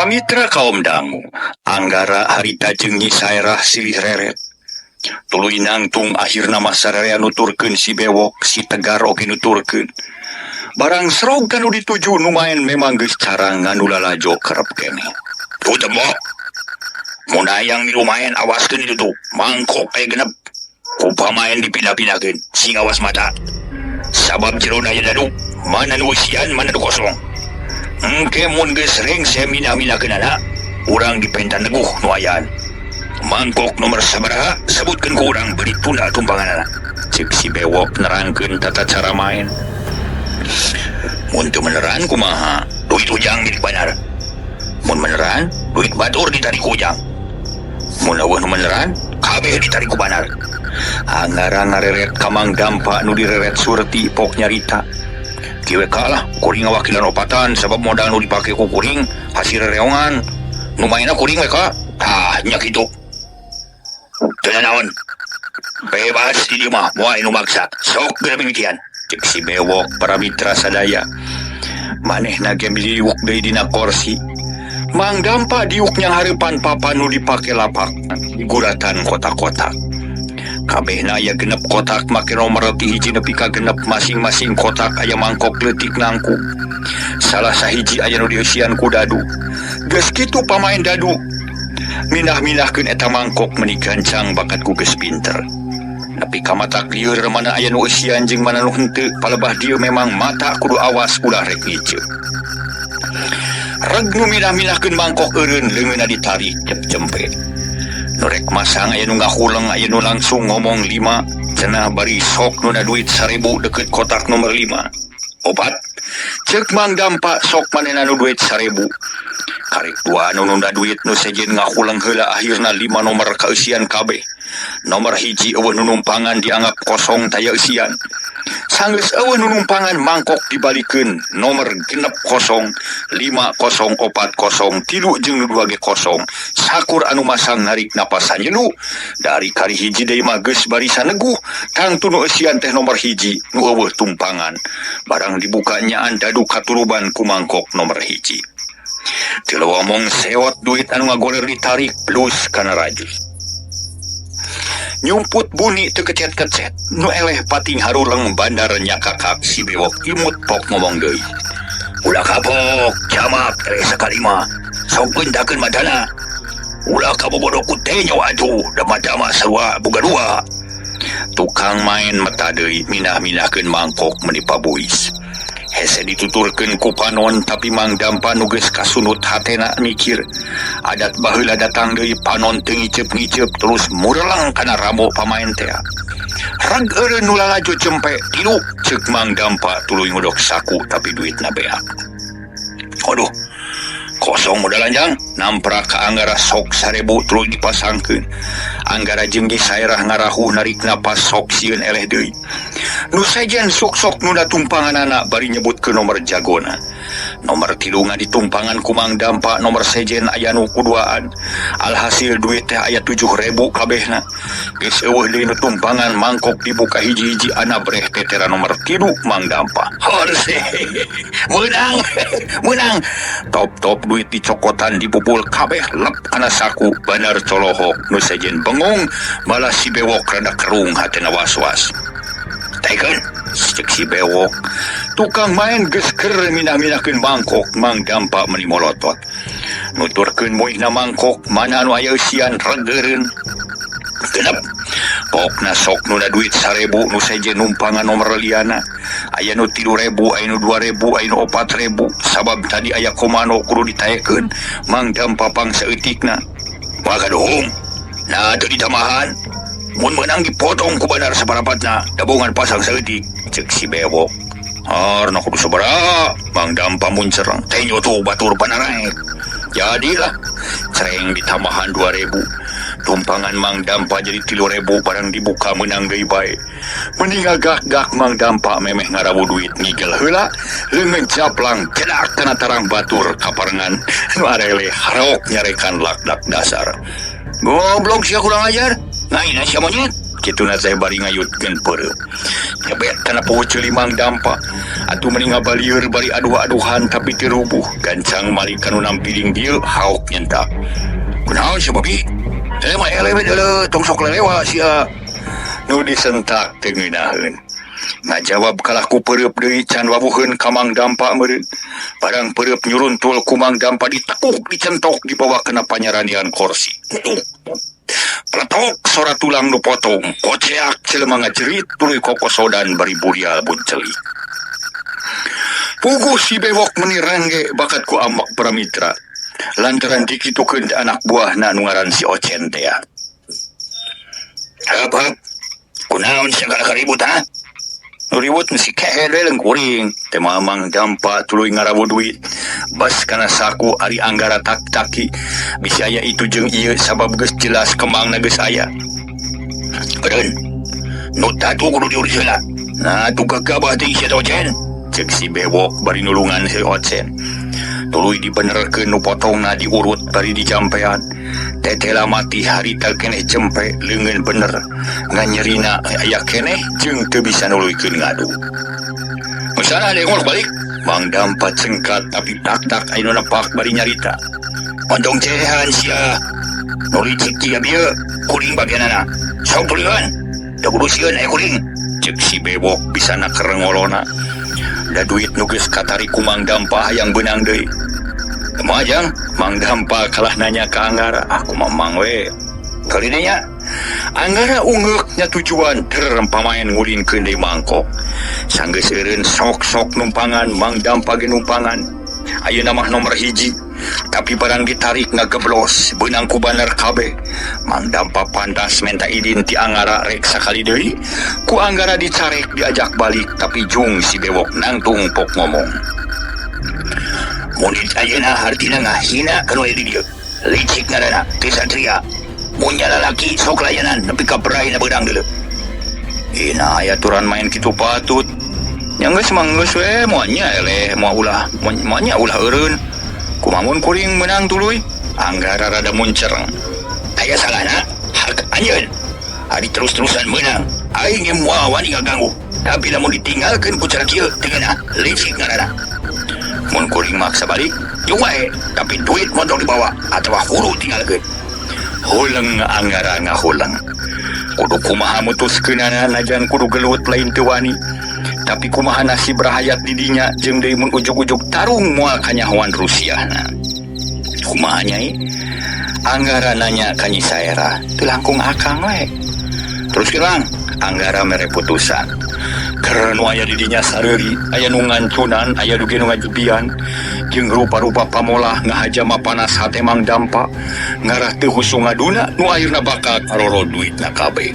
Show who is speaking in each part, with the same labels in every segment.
Speaker 1: Pamitra kaum dangu Anggara harita jeung Nyi Saerah silih reret tuluy nangtung akhirna masararea nuturkeun si bewok si tegar oge nuturkeun barang serog kanu dituju numaen memang geus cara nganu lalajo kerep keneh tuh tembok mun hayang lumayan awaskeun itu tuh mangkok aya genep upamaen dipindah-pindahkeun sing awas mata sabab jerona aya dadu mana nu isian mana nu kosong engke mun geus sering semina-minakeun anak urang dipentan neguh nu ayaan mangkok nomor sabaraha sebutkeun ku urang beri tunda tumpangan anak cek si bewok nerangkeun tata cara main mun teu meneran kumaha duit ujang milik banar mun meneran duit batur ditarik ku ujang mun eueuh nu meneran kabeh ditarik ku banar angara ngareret ka Mang Dampa nu direret surti pok nyarita kieu kalah kuring ngawakilan opatan sabab modal nu dipake ku kuring hasil rereongan nu mainna kuring we ka nya kitu teu naon bebas di dieu mah moal nu maksa sok geus mimitian cek si bewok para mitra sadaya manehna ge diuk deui dina kursi Mang Dampa diuk nyang hareupan papan nu dipake lapak guratan kotak-kotak kabehna aya genep kotak make nomor ti hiji nepi ka genep masing-masing kotak aya mangkok leutik nangku salah sahiji aya nu dieusian ku dadu geus kitu pamain dadu mindah-mindahkeun eta mangkok meuni gancang bakat ku geus pinter nepi ka mata lieur mana aya nu eusian jeung mana nu henteu palebah dieu memang mata kudu awas ulah rek ngiceu reg nu mindah-mindahkeun mangkok eureun leungeunna ditarik cempe norek masang aya nu ngahuleng aya nu langsung ngomong 5 cenah bari sok nu na duit 1000 deket kotak nomor 5 opat cek Mang Dampa sok manehna nu duit 1000 karek dua nu nunda duit nu sejen ngahuleng heula akhirna 5 nomor kaeusian kabeh nomor hiji eueuh nu numpangan dianggap kosong taya eusian sanggeus eueuh nu numpangan mangkok dibalikeun nomor genep kosong 5040 tilu jeung nu dua ge kosong sakur anu masang narik napasan nyelu dari kari hiji deui mah geus barisan neguh tangtu nu eusian teh nomor hiji nu eueuh tumpangan barang dibuka nyaan dadu katuruban ku mangkok nomor hiji teu omong sewot duit anu ngagoler ditarik plus kana rajus nyumput bunyi teu kecet-kecet nu eleh pating haruleng bandar nyakakak si bewok imut pok ngomong deui ulah kapok jamak teh sakali mah sok beundakeun madana ulah kabobodo ku teh nyawa atuh da mata mah sarua boga dua tukang main mata deui minah-minahkeun mangkok meuni pabuis hese dituturkeun ku panon tapi Mang Dampa nu geus kasunut hatena mikir adat baheula datang deui panon teu ngiceup-ngiceup terus murelang kana ramo pamain teh reg eureun nu lalajo cempe tilu ceuk Mang Dampa tuluy ngudok saku tapi duitna beak aduh kosong modal lanjang namprak ka Anggara sok 1000 tuluy dipasangkeun Anggara jeung Nyi Saerah ngarahuh narik napas sok sieun eleh deui nu sejen sok-sok nu datumpanganana bari nyebutkeun nomor jagona nomor 3 ditumpangan ku Mang Dampa nomor sejen aya nu kuduaan alhasil duit teh aya 7000 kabehna geus eueuh deui nu tumpangan mangkok dibuka hiji-hiji ana breh tetera nomor 3 Mang Dampa horse menang menang top duit dicokotan dipupul kabeh lep kana saku banar colohok nu sejen bengong malah si bewok rada kerung hatena was-was taikeun cek si bewok tukang main geus keur minah-minahkeun mangkok Mang Dampa meuni molotot nuturkeun moihna mangkok mana anu aya eusian regeureun genep pokna sok nu na duit 1000 nu sejen numpangan nomor liana aya nu 3000 aya nu 2000 aya nu 4000 sabab tadi aya komando kudu ditaekeun Mang Dampa pangsa eutikna magaduhung nah teu ditamahan mun menang dipotong ku bandar saparapatna dabongan pasang saeutik cek si bewok harna kudu sabaraha Mang Dampa mun cereng teh nyoto batur panaraek jadilah cereng ditamahan 2000 tumpangan Mang Dampa jadi 3000 barang dibuka menang deui bae mending agak-gak Mang Dampa memeh ngarabu duit ngigel heula leungeun caplang kedak kana tarang batur kaparengan nu arele harok nyarekan lakdak dasar goblok sia kurang ajar naina sia monyet kitu na saya bari ngayutkeun peureup. Nyebet kana puceu limang dampa. Atuh mending ngabalieur bari aduh-aduhan tapi tirubuh. Gancang mali kanu nampiling dieu hauk nyentak. Kunaon si Babi? Mah elewe deuleu tong sok lelewa sia. Nu disentak teu ngeunaheun. Ngajawab kalah ku peureup deui can wawuheun ka Mang Dampa meureun. Barang peureup nyuruntul ku Mang Dampa ditekuk dicentok di bawah kena panyaranian kursi. Pletok sora tulang nu potong, koceak jelema ngajerit tuluy kokosodan bari burial buncelik. Puguh si bewok meuni rangge bakat ku Amak Pramitra. Lantaran dikitukeun anak buahna nu ngaran si Ocen teh. Apa? Kunaon segala karibut ha? Nu ribut si kehe leung kuring. Teh Mang Dampa tuluy ngarawu duit. Bas kana saku ari Anggara tak-taki. Bisa aya itu jeung ieu sabab geus jelas kemangna geus aya. Eureun. Nu tatu kudu diurus heula. Nah, tu gagabah teh si Ocen. Cek si bewok bari nulungan si Ocen. Tuluy dibenerkeun nu potongna diurut bari dijampean. Tetela mati harita keneh cempe leungeun bener. Nganyerina aya keneh jeung teu bisa nuluykeun ngadu. Usana dengol balik. Mang Dampa cengkat tapi tak-tak anu nepak bari nyarita. Ondong cehan sia. Nu licik ieu bieu kuring bagianana. Sok tulieun. Da kudu sieun aya kuring. Cek si bewok bisana kerengolona. Da duit nu geus katari ku Mang Dampa hayang beunang deui. Kemajang, Mang Dampa kalah nanya ke Anggara. Aku mamang we. Kali ini ya, Anggara ungeuknya tujuan pamain ngulinkeun deui mangkok. Sanggeus eureun sok-sok numpangan, Mang Dampa ge numpangan. Ayeuna mah nomor 1. Tapi barang ditarik ngageblos, beunang ku bandar kabeh. Mang Dampa pantas menta idin ti Anggara rek sakali deui. Ku Anggara dicarek diajak balik, tapi jung si bewok nangtung pok ngomong. Mun ayeuna hartina ngahina kana aya di dieu. Licik ngaranna teu satria. Mun lalaki sok layanan nepi ka beraina beudang deuleu. Ina aya aturan main kitu patut. Nya geus manggeus we moal nya eleh moal nya ulah eureun. Kumamun kuring menang tuluy. Anggara rada muncereng. Aya salahna harga anjeun. Ari terus-terusan menang. Aing ge moal wani ngaganggu. Tapi lamun ditinggalkeun ku cara kieu teu geuna licik ngaranna. Mun kuring maksa balik, jeung wae, tapi duit motor dibawa atawa huru tinggalkeun. Huleung Anggara ngahuleung. Kudu kumaha mutuskeunana najan kudu gelut lain teu wani. Tapi kumaha nasib rahayat di dinya jeung deui mun ujug-ujug tarung moal kanyahoan Rusiana. Kumaha nyai? Anggara nanya ka Nyi Saera, teu langkung akang we. Terus kilang, Anggara mere putusan. Keur nu aya di dinya sareuri, aya nu ngancunan, aya dugi nu ngajebian, jeung rupa-rupa pamolah ngahajama panas hate Mang Dampa, ngarah teu husu ngaduna nu akhirna bakal karoro duitna kabeh.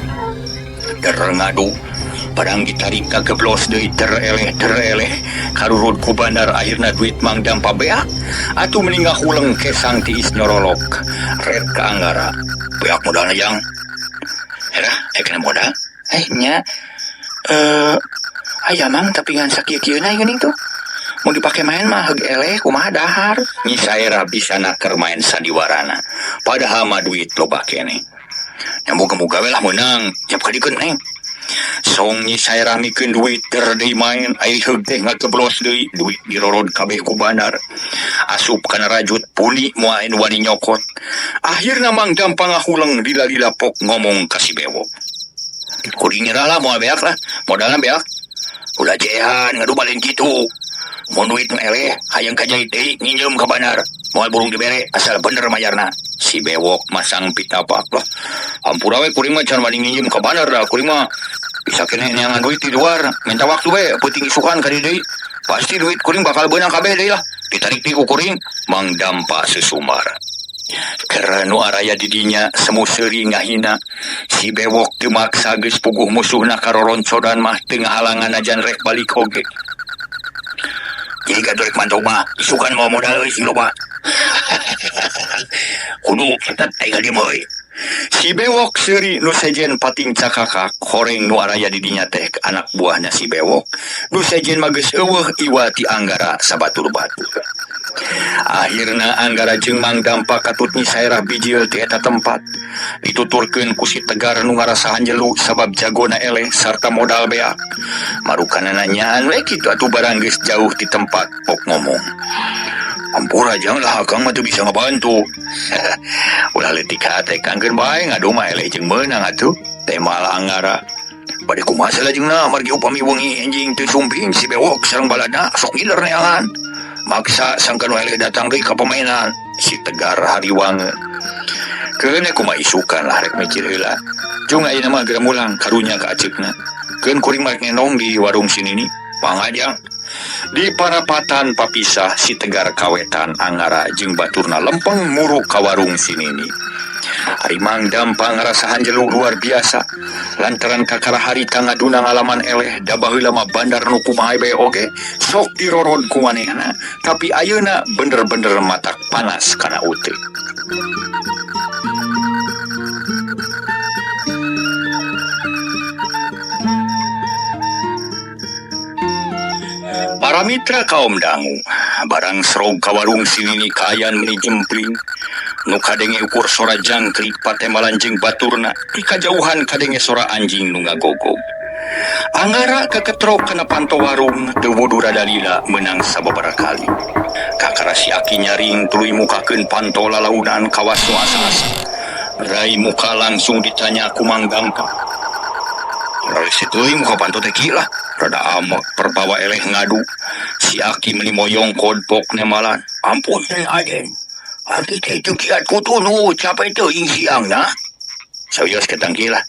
Speaker 1: Der ngadu, padang ditarik kageblos deui tereleh, karurud ku bandar akhirna duit Mang Dampa beak, atuh mending ngahuleng kesang tiis nyorolok, red ka Anggara. Beak modalna yang. Hera, kena modal? Nya, aya mang tapi ngan sakieu-kieuna geuning tuh. Mau dipake main mah heug eleh kumaha dahar. Nyi Saera bisa keur main sandiwarana. Padahal mah duit loba keneh. Nya moga-moga we lah meunang, nyap kadikeun neng. Song Nyi Saera mikeun duit keur deui main, ai heug teh ngageblos deui, duit dirorod kabeh ku bandar. Asup kana rajut puni moal anu wani nyokot. Akhirna Mang Dampa ngahuleng lila-lila pok ngomong ka si bewok. Kuring nyerah lah moal beak lah, modalna beak. Ulah jehan ngadu balen kitu. Mun duit eleh hayang kajait deui nginjem ka bandar. Moal burung dibere asal bener mayarna. Si bewok masang pitapak lah. Ampura we kuring mah can wani nginjem ka bandar dah. Kuring mah bisa keneh neangan duit di luar. Minta waktu we peuting isukan ka dieu deui. Pasti duit kuring bakal beunang kabeh deui lah. Ditarik ti ku kuring Mang Dampa sesumar. Karena nu araya didinya semu seuri ngahina. Si bewok teu maksa geus puguh musuhna karoroncodan mah teu ngahalangan ajan rek balik oge. Jadi gadorek mantau mah isukan mau modal euy sing loba. Kudu ketat aya di moy. Si bewok seuri nu sejen pating cakakak horeng nu araya didinya teh anak buahnya si bewok. Nu sejen mah geus eueuh iwa ti Anggara sabatur batur. Akhirna Anggara jeung Mang Dampa katut nyisairah bijil ti eta tempat. Dituturkeun ku si Tegar nu ngarasahan jelu sabab jagona eleh sarta modal beak. Marukana nanyaan we kitu atuh barang geus jauh ti tempat pok ngomong. Ampura jang lah akang mah teu bisa ngabantu. Ulah leutik hate kangkeun bae ngadu mah eleh jeung meunang atuh. Temal Anggara. Bade kumaha salajengna margi upami wengi enjing teu sumping si bewok sareng baladna sok ngiler neangan. Maksa sangkan eleh datang deui ka pamainan si Tegar hariwange. Keun kumaha isukan lah rek mikir heula. Jung ayeuna mah geura mulang karunya ka aceukna. Keun kuring marek ngenong di warung sinini. Pangajang. Di parapatan papisah si Tegar kawetan Anggara jeung baturna lempeng muru ka warung sinini. Ari Mang Dampa ngarasahan jelu luar biasa lantaran kakara harita ngaduna ngalaman eleh da baheula mah bandar nu kumaha bae oge sok diroron ku manehna tapi ayeuna bener-bener matak panas kana uteuh. Para mitra kaum dangu barang serog ka warung sinini kayan meni jempling nu kadenge ukur sora jangkrik patemalan jeung baturna di kajauhan kadenge sora anjing nu ngagogog. Anggara kaketrok kana panto warung teu wudu radalila menang sababaraha kali. Kakara si Aki nyaring tuluy mukakeun panto lalaunan kawas nu asa-asa. Rai muka langsung ditanya ku Mang Dampa. Rai situi muka panto teh kieu lah. Rada amak perbawa eleh ngadu. Si Aki meni moyong kodpok nemalan. Ampun teh Aden. Aki teh teu kiat kutunu capek teuing siangna. Sawios ketang kieu lah.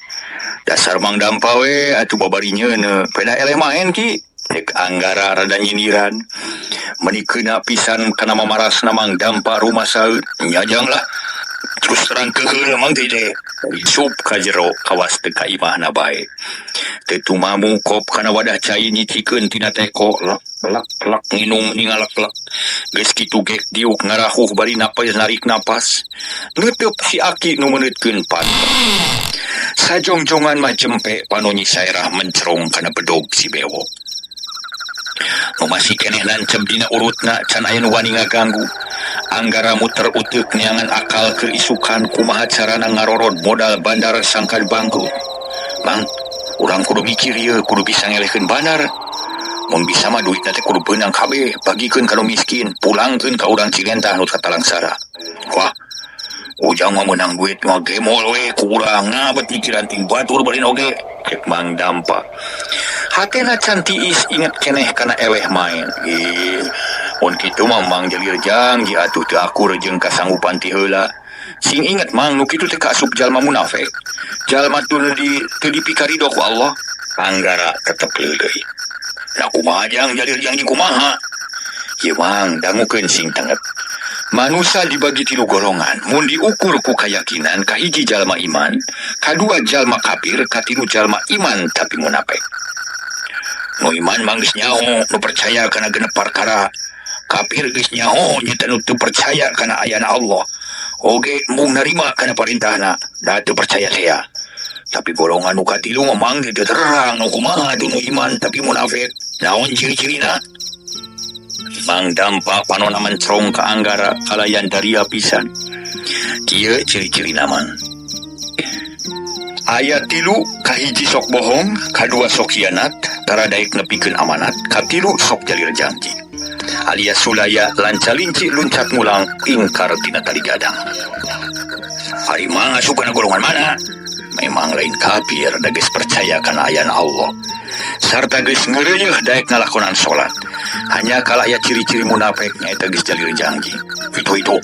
Speaker 1: Dasar Mang Dampa we atuh babari nyeuneu. Peda eleh maen ki. Dek Anggara rada nyindiran. Menikeuna pisan kana mamarasna Mang Dampa rumah saeut. Nyajang lah. Terus terang keheul mang teh sup ka jero kawas teu ka imahna bae. Teu tumamu kop kana wadah cai nyicikeun tina teko lak nginum ningalak-lak. Geus kitu gek diuk ngarahuh bari napes narik napas. Neuteup si Aki nu meunutkeun panto. Sajongjongan mah jempe panu nyisairah mencrong kana bedog si bewok. Nu masih keneh nancep dina urutna can aya nu wani ngaganggu. Anggara muter uteuk neangan akal keur isukan kumaha carana ngarorod modal bandar sangkan bangkrut. Mang, urang kudu mikir ieu kudu bisa ngelehkeun bandar. Mun bisa mah duitna teh kudu beunang kabeh bagikeun ka nu miskin, pulangkeun ka urang Cigentah nu katalangsara. Wah, ujang mah meunang duit mah gemol we ku urang ngabet pikiran ting batur beureun oge. Cek Mang Dampa. Hatena can tiis inget keneh kana eleh main. Mun kitu mah Mang Jalir janji atuh teu akur jeung kasanggupan ti heula. Sing inget Mang nu kitu teh kaasup jalma munafik. Jalma teu dipikarido ku Allah. Anggara tetep leuleuy. Da kumaha jang Jalir janji kumaha? Ieu Mang dangukeun sing tenget. Manusia dibagi 3 golongan. Mun diukur ku keyakinan kahiji jalma iman, kadua jalma kafir, katilu jalma iman tapi munafik. Nu iman mah geus nyaho, nu percaya kana genep perkara. Kafir geus nyaho nya teu percaya kana ayana Allah. Oge mung narima kana parentahna, da teu percaya teh. Tapi golongan nu katilu mah mang teu terang nu kumaha nu iman tapi munafik. Naon ciri-cirina? Mang Dampa panona mencrong ka Anggara kalayan daria pisan. Kieu ciri-ciri naman. Aya 3 kahiji sok bohong, kadua sok khianat, tara daek nepikeun amanat, katilu sok jalir janji. Alias sulaya lancalinci luncat mulang ingkar tina tali gadang. Ari mah asup kana golongan mana? Memang lain kafir da geus percaya kana ayana Allah. Sarta geus ngeureuyeuh daek ngalakonan salat. Hanya kala aya ciri-ciri munafik nyaeta geus jalir janji. Itu.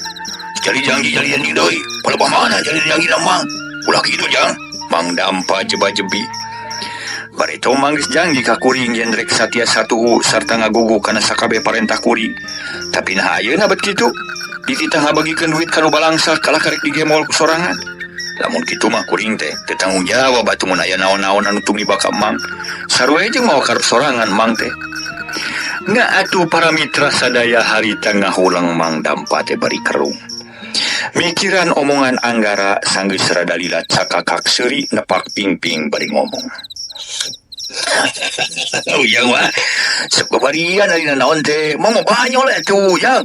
Speaker 1: Jalir janji deui. Palebah mana jalir janji Mang? Ulah kitu jang. Mang Dampa jeba-jebi. Barito Mang geus janji ka kuring yen rek satia satuhu sarta ngagugu kana sakabeh parentah kuring. Tapi nah ayeuna bet kitu. Dititah ngabagikeun duit ka nu balangsa kalah karek digemol ku sorangan. Lamun kitu mah kuring teh teu tanggung jawab atuh mun aya naon-naon anu tumiba ka Mang. Sarua jeung mawa karep sorangan Mang teh. Nggak atuh para mitra sadaya harita ngahulang Mang Dampa teh bari kerung. Mikiran omongan Anggara sanggeus radalila cakakak seuri nepak ping-ping bari ngomong. Ujang mah Sekebarian ari naon teh, mama banyak lah tu ya.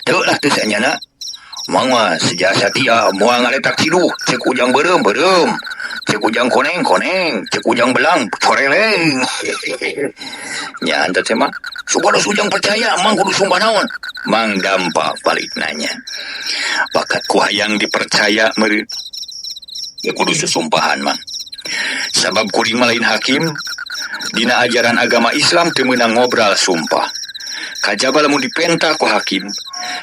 Speaker 1: Teu lah teu sanya na. Mama sejasa tia moal ngaletak siduh, cek ujang berem. Cek ujang koneng, cek ujang belang, coreleng. Nya anta teh mah, supados ujang percaya mang kudu sumpah naon. Mang Dampa balik nanya. Bakat ku hayang dipercaya meureun. Ya kudu susumpahan mang. Sabab kuring mah lain hakim, dina ajaran agama Islam teu meunang ngobrol sumpah. Kajaba lamun dipenta ku hakim,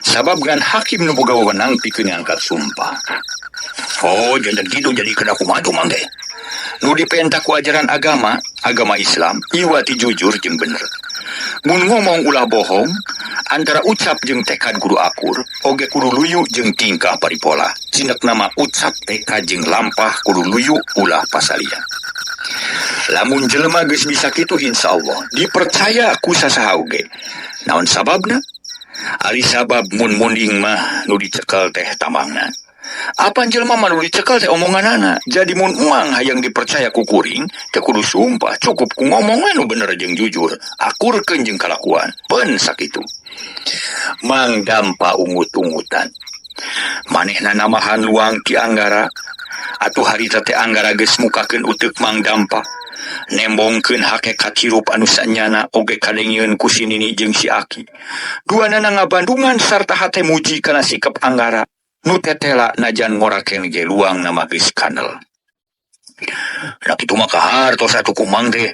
Speaker 1: sabab gan hakim nu boga wewenang pikeun ngangkat sumpah. Oh, jangan gitu jadi kena kumaha tuh mang teh. Nu dipenta ku ajaran agama Islam, iwati jujur jeung bener. Mun ngomong ulah bohong, antara ucap jeung tekad kudu akur, oge kudu luyu jeung tingkah paripola. Cindak nama ucap tekad jeung lampah kudu luyu ulah pasalian. Lamun jelema geus bisa kitu insyaallah dipercaya ku sasaha oge. Naon sababna? Ari sabab mun munding mah nu dicekel teh tamangna. Apa jelema mah nu dicekel teh omonganana. Jadi mun uang hayang dipercaya ku kuring, teh kudu sumpah, cukup ku ngomong nu bener jeung jujur, akurkeun jeung kalakuan. Peun sakitu. Mang Dampa ungut-ungutan. Manehna namahan luang ti Anggara. Atuh harita teh Anggara geus mukakeun uteuk Mang Dampa. Nembongkeun hakikat hirup anu sanyana oge kadengieun ku si Nini jeung si Aki. Duanana ngabandungan sarta hate muji kana sikap Anggara. Nu tetela najan ngorakeun ge luang nama geus kanel. Da kitu mah kahartos atuh kumang teh.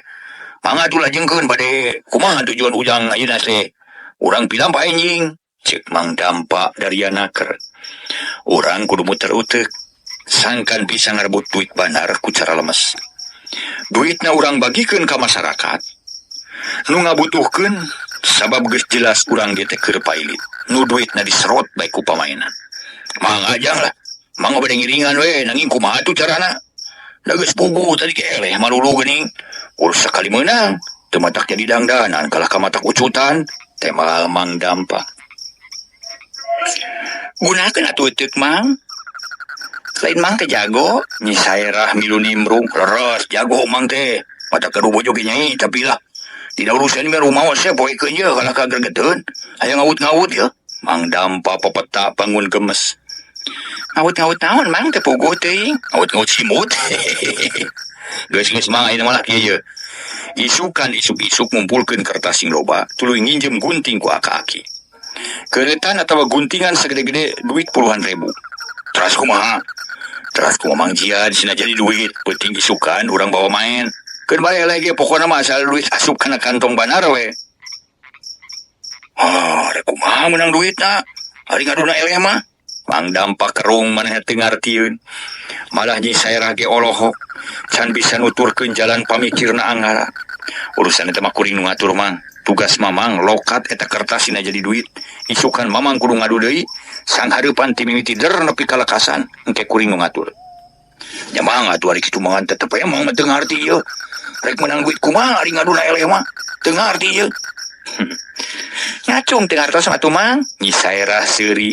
Speaker 1: Mangga atuh lajengkeun bade kumaha tujuan ujang ayeuna teh. Urang pilam pae nying, ceuk Mang Dampa darianaker. Urang kudu muter uteuk. Sangkan bisa ngarebut duit bandar ku cara lemes. Duitna urang bagikeun ka masyarakat. Nu ngabutuhkeun sabab geus jelas urang ge teh keur pailit. Nu duitna diserot bae ku pamainan. Mang ajang lah. Mang bade ngiringan we nanging kumaha atuh carana? Da geus puguh tadi ke eleh malulu geuning. Urus sakali meunang teu matak jadi dangdanan kalah ka matak ucutan teh Mang Dampa. Gunakeun atuh teu Mang. Lain Mang teh jago, nyi saerah milu nimrung, leres jago Mang teh. Mata kedu bojo ge nyai, tapi lah tidak urusan mah rumah saya poekeun ye kana kagergeteun. Aya ngawut-ngawut ye. Mang Dampa pepeta bangun gemes. Ngawut-ngawut naon Mang teh puguh teuing. Ngawut-ngawut simut. Geus Mang ayeuna mah kieu ye. Isukan isuk-isuk ngumpulkeun kertas sing loba, tuluy nginjem gunting ku aki-aki. Keuretan atawa guntingan segede-gede duit puluhan ribu. Terus kumaha Mang Jihad sina jadi duit penting isukan urang bawa main. Keun bae lagi pokona mah asal duit asup kana kantong banar we. Rek kumaha meunang duitna? Ari ngaduna eleh mah. Mang Dampa kerung maneh teu ngartieun. Malah nyi saerah ge olohok can bisa nuturkeun jalan pamikirna Anggara. Urusan eta mah kuring nu ngatur Mang. Tugas Mamang lokat eta kertas sina jadi duit. Isukan Mamang kudu ngadu deui. Sang hareupan ti mimiti der nepi ka lekasan engke kuring nu ngatur. Nya Mang atuh ari kitu mangan tetep aya Mang teu ngarti ye. Rek menang duit kumaha ari ngaduna eleh mah. Teu ngarti ye. Ngacung teu ngartos atuh Mang. Nyi saerah seuri.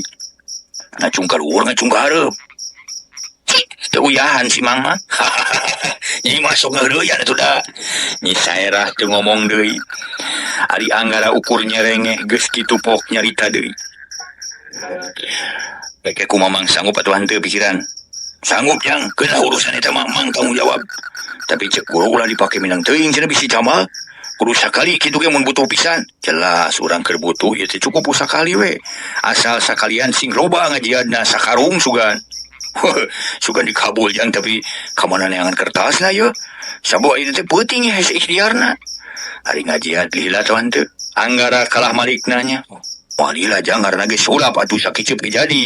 Speaker 1: Ngacung ka luhur ngacung ka hareup. Teu uyahan si Mang mah. Nyi masuk ngeureuyan atuh da. Nyi saerah teu ngomong deui. Ari Anggara ukur nyerengeh geus kitu pok nyarita deui. Beke ku Mamang sanggup atuh henteu pikiran. Sanggup yang kena urusan eta Mamang tanggung jawab. Tapi cek kulo ulah dipake minang teuing cenah bisi Jamal. Kudu sakali kitu ge mun butuh pisan. Jelas urang keur butuh ieu teh cukup sakali we. Asal sakalian sing loba ngajiadna sakarung sugan. Sugan dikabul jang tapi ka mana neangan kertasna ye. Sabab ieu teh penting ya ikhtiarna. Ari ngajiad lila teh henteu. Anggara kalah malikna nya. Walila jangan lagi sulap atuh sakicep ge jadi.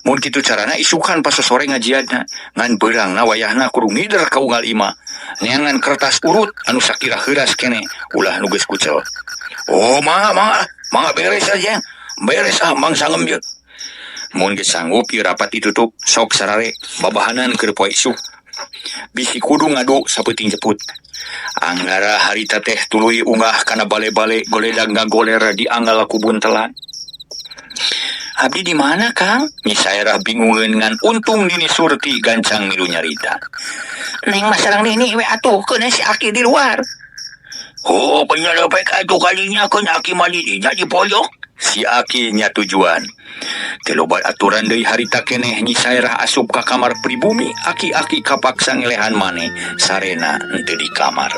Speaker 1: Mun kitu carana isukan pas sore ngajiadna ngan beurangna wayahna kudu ngider ka unggal imah. Neangan kertas urut anu sakira heuras keneh ulah nu geus kucel. Oh, mangga beres aja. Beres Mang sangem ye. Mun geus sanggup ieu rapat ditutup sok sarare babahanan keur poe isuk. Bisi kudu ngadu sapeuting jeput. Anggara harita teh tuluy unggah kana bale-bale goledag ngagoler di anggal ku buntelan. Abdi di mana Kang? Nyi saerah bingungeun ngan untung Nini Surti gancang milu nyarita. Neng masarang Nini we atuh keuna si Aki di luar. Oh, penyelesai katu kalinya ke Aki Malidinya di Poyong. Si Aki nya tujuan. Telobat aturan dari harita keneh Nyi Sairah asup ka kamar pribumi. Aki-aki kapaksa ngelehan maneh sarena ente di kamar.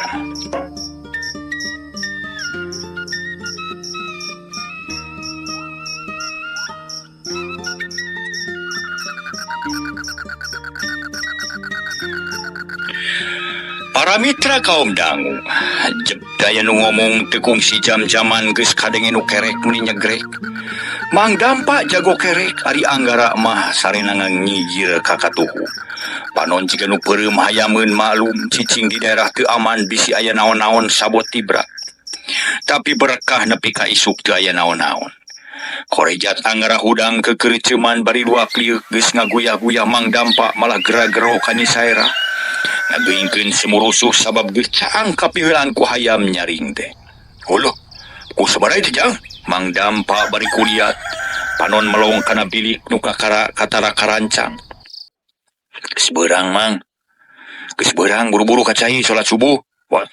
Speaker 1: Para mitra kaum dangu, daya nu ngomong tekung si jam-jaman geus kadenge nu kerek meni nyegrek. Mang Dampa jago kerek ari Anggara mah sarena nganyijir ka katuhu. Panon jika nu peureum hayameun malum cicing di daerah teu aman bisi aya naon-naon sabot tibra. Tapi berkah nepi ka isuk teu aya naon-naon. Korejat Anggara hudang kekereceman bari luak liuk geus ngaguyah-guyah Mang Dampa malah gera-gero ka Nyi Sairah. Ngageingkeun semurusuh sabab geus caang kapieulan ku hayam nyaring teh. Huluh, ku sabaraha teh jang? Mang Dampa bari kuliat, panon melong kana bilik nu katara karancang. Geus beurang Mang. Geus beurang buru-buru kacai salat subuh. Wah.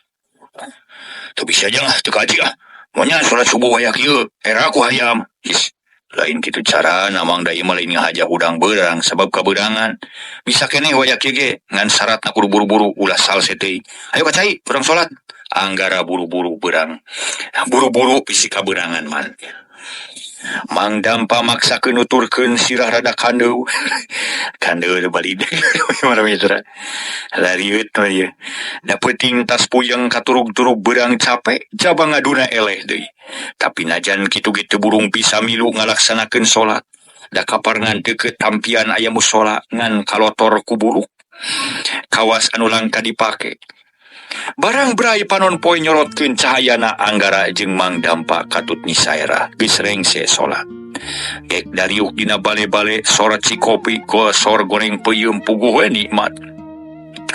Speaker 1: Teu bisa jeung teu kaji Monya salat subuh waya kieu, era ku hayam. Lain kitu carana Mang da ieu mah lain ngahaja hudang beurang sabab kaberangan. Bisa keneh waya kieu ge ngan syaratna kudu buru-buru ulah salse teuing. Ayo kacai urang salat. Anggara buru-buru beurang. Buru-buru bisi kaberangan man. Mang Dampa maksakeun nuturkeun sirah rada kandeu. Kandeu teh bali deui mana mitra. Larieut mah ieu. Da peuting tas puyeng katurug-turug beurang capek, jaba ngaduna eleh deui. Tapi najan kitu ge teu burung bisa milu ngalaksanakeun salat. Da kaparengan deukeut tampian aya mushola ngan kalotor ku buruk. Kawas anu langka dipake. Barang berai panon poe nyorotkeun cahayana Anggara jeung Mang Dampa katut Nyi Sairah geus rengse salat. Gek dariuk dina bale-bale sorat si kopi ko sor goreng peuyeum puguh we nikmat.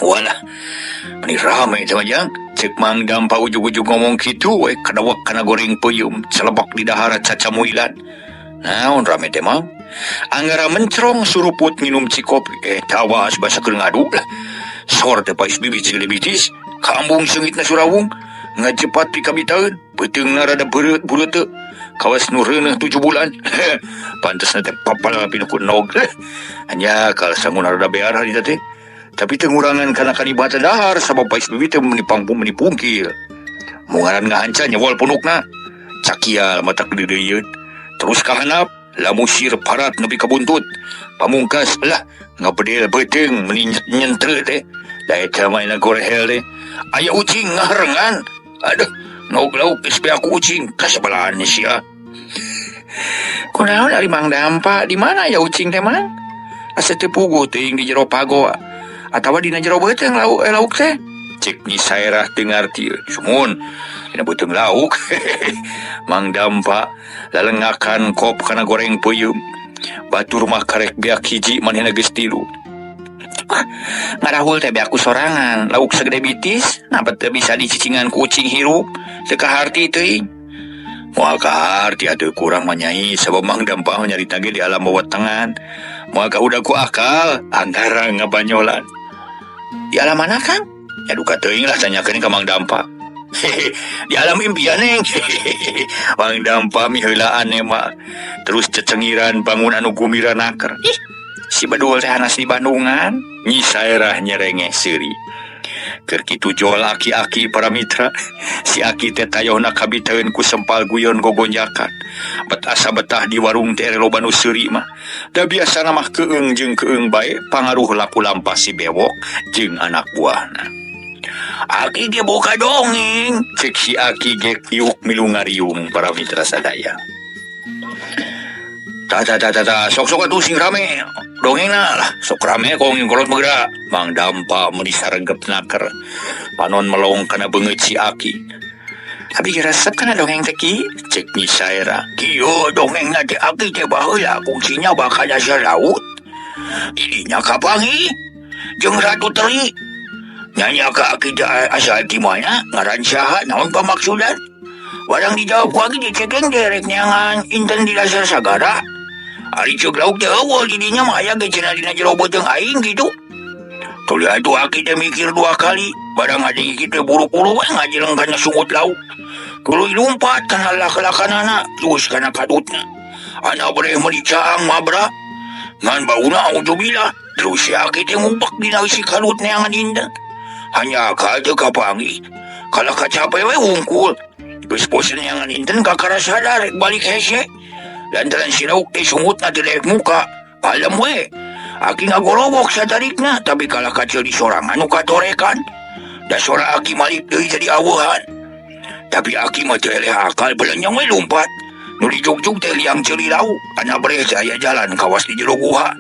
Speaker 1: Walah, meni rame teh jang. Cek Mang Dampa ujug-ujug ngomong kitu we kadawak kana goreng peuyeum celebok di dahara cacamuilan. Naon rame teh Mang? Anggara mencrong suruput nginum cikopi. Tawas basa keur ngadu lah. Sor teh pais bibit cilibitis. Kambung seungitna Surawung ngajepat pi kabitaeun peuteungna rada beureut teu kawas nu reuneuh 7 bulan. Pantesna teh papal pinuku nog. Anya kal sanguna rada bear hari teh tapi teu ngurangan kana kalibata dahar sabab pais bibit teh meni pungkil. Mungaran ngahanca nyewol punukna cakial mata kedeuyeun terus kahanap lamusir parat nepi ka buntut pamungkas lah ngabedel beuteung meni nyentreu teh da eta mah gorehel teh. Aya ucing ngaharengan. Aduh, lauk SP aku ucing kasebelahan sia. Kunaon ari Mang Dampa? Di mana ya ucing teh Mang? Asa teu puguh teuing di jero pago atawa dina jero beuteung lauk teh? Cek Nyi Sairah teu ngarti. Sumun, dina beuteung lauk. Mang Dampa lalengakan kop kana goreng peuyeum. Batur mah karek beak hiji manehna geus 3. Ngarahul teh aku sorangan lauk segede bitis napa teu bisa dicicingan ku ucing hirup teu kaharti teuing. Moal kaharti atuh kurang manyai sabab Mang Dampa nyarita ge di alam bawah tengan. Moal kaudah ku akal Anggara ngabanyolan. Di alam mana Kang? Ya duka teuing lah tanyakeun ka Mang Dampa. Di alam impian neng. Mang Dampa miheulaan mah terus cecengiran bangun anu gumira naker. Si badul teh hanas di Bandungan. Nyi Sairah nyerengeh seuri. Keur kitu jol aki-aki para mitra. Si aki teh tayohna kabitaeun ku sempal guyon gogonjakan. Bet asa betah di warung teh loba nu seuri mah. Da biasana mah keung jeung keung bae pangaruh laku lampas si bewok jeung anak buahna. Aki ge boga dongeng. Cek si aki ge iuk milu ngariung para mitra sadaya. Sok-sok atuh sing rame. Dongengna lah, sok rame kong kolot megera. Mang Dampa meuni saregep naker. Panon melong kana beungeut si aki. Abi resep kana dongeng teh ki? Cek Nyi Sairah. Kieu dongengna teh aki teh baheula fungsinya bakal asa laut. Ininya kapangi jeung Ratu Teri. Nyanyi ka aki teh asal ti mana? Ngaran saha naon pamaksudan? Barang dijawab ku aki dicekeng derek nyangan inten di dasar sagara. Ari ceuk lauk teh eueuh di dinya mah aya ge cenah dina jero beuteung aing kitu. Tuloy ato kita mikir 2 kali. Barang ada kita buru-buru ngajilang ka na sungot law. Tuloy lumpat ka na lakalakan na. Luwas ka na kadut na. Ana bre malicaang mabra. Ngan bauna ang dubila. Terus siya kita ngumpak dinag si kadut na yang anindan. Hanya ka aja kapangi. Kala kacapay way ungkul. Guspos na yang anindan kakarasadar. Balik hese. Lantaran sinawag di sungot na dilek muka. Alam mo aking agorobok sa tarik na. Tapi kala kacil di sorangan o katorekan. Da sora aki malik doy jadi awahan. Tapi aki matele akal belanyang may lumpat. Nulijog-jog teli ang cerilaw. Anabre saya jalan kawas di jeroguha.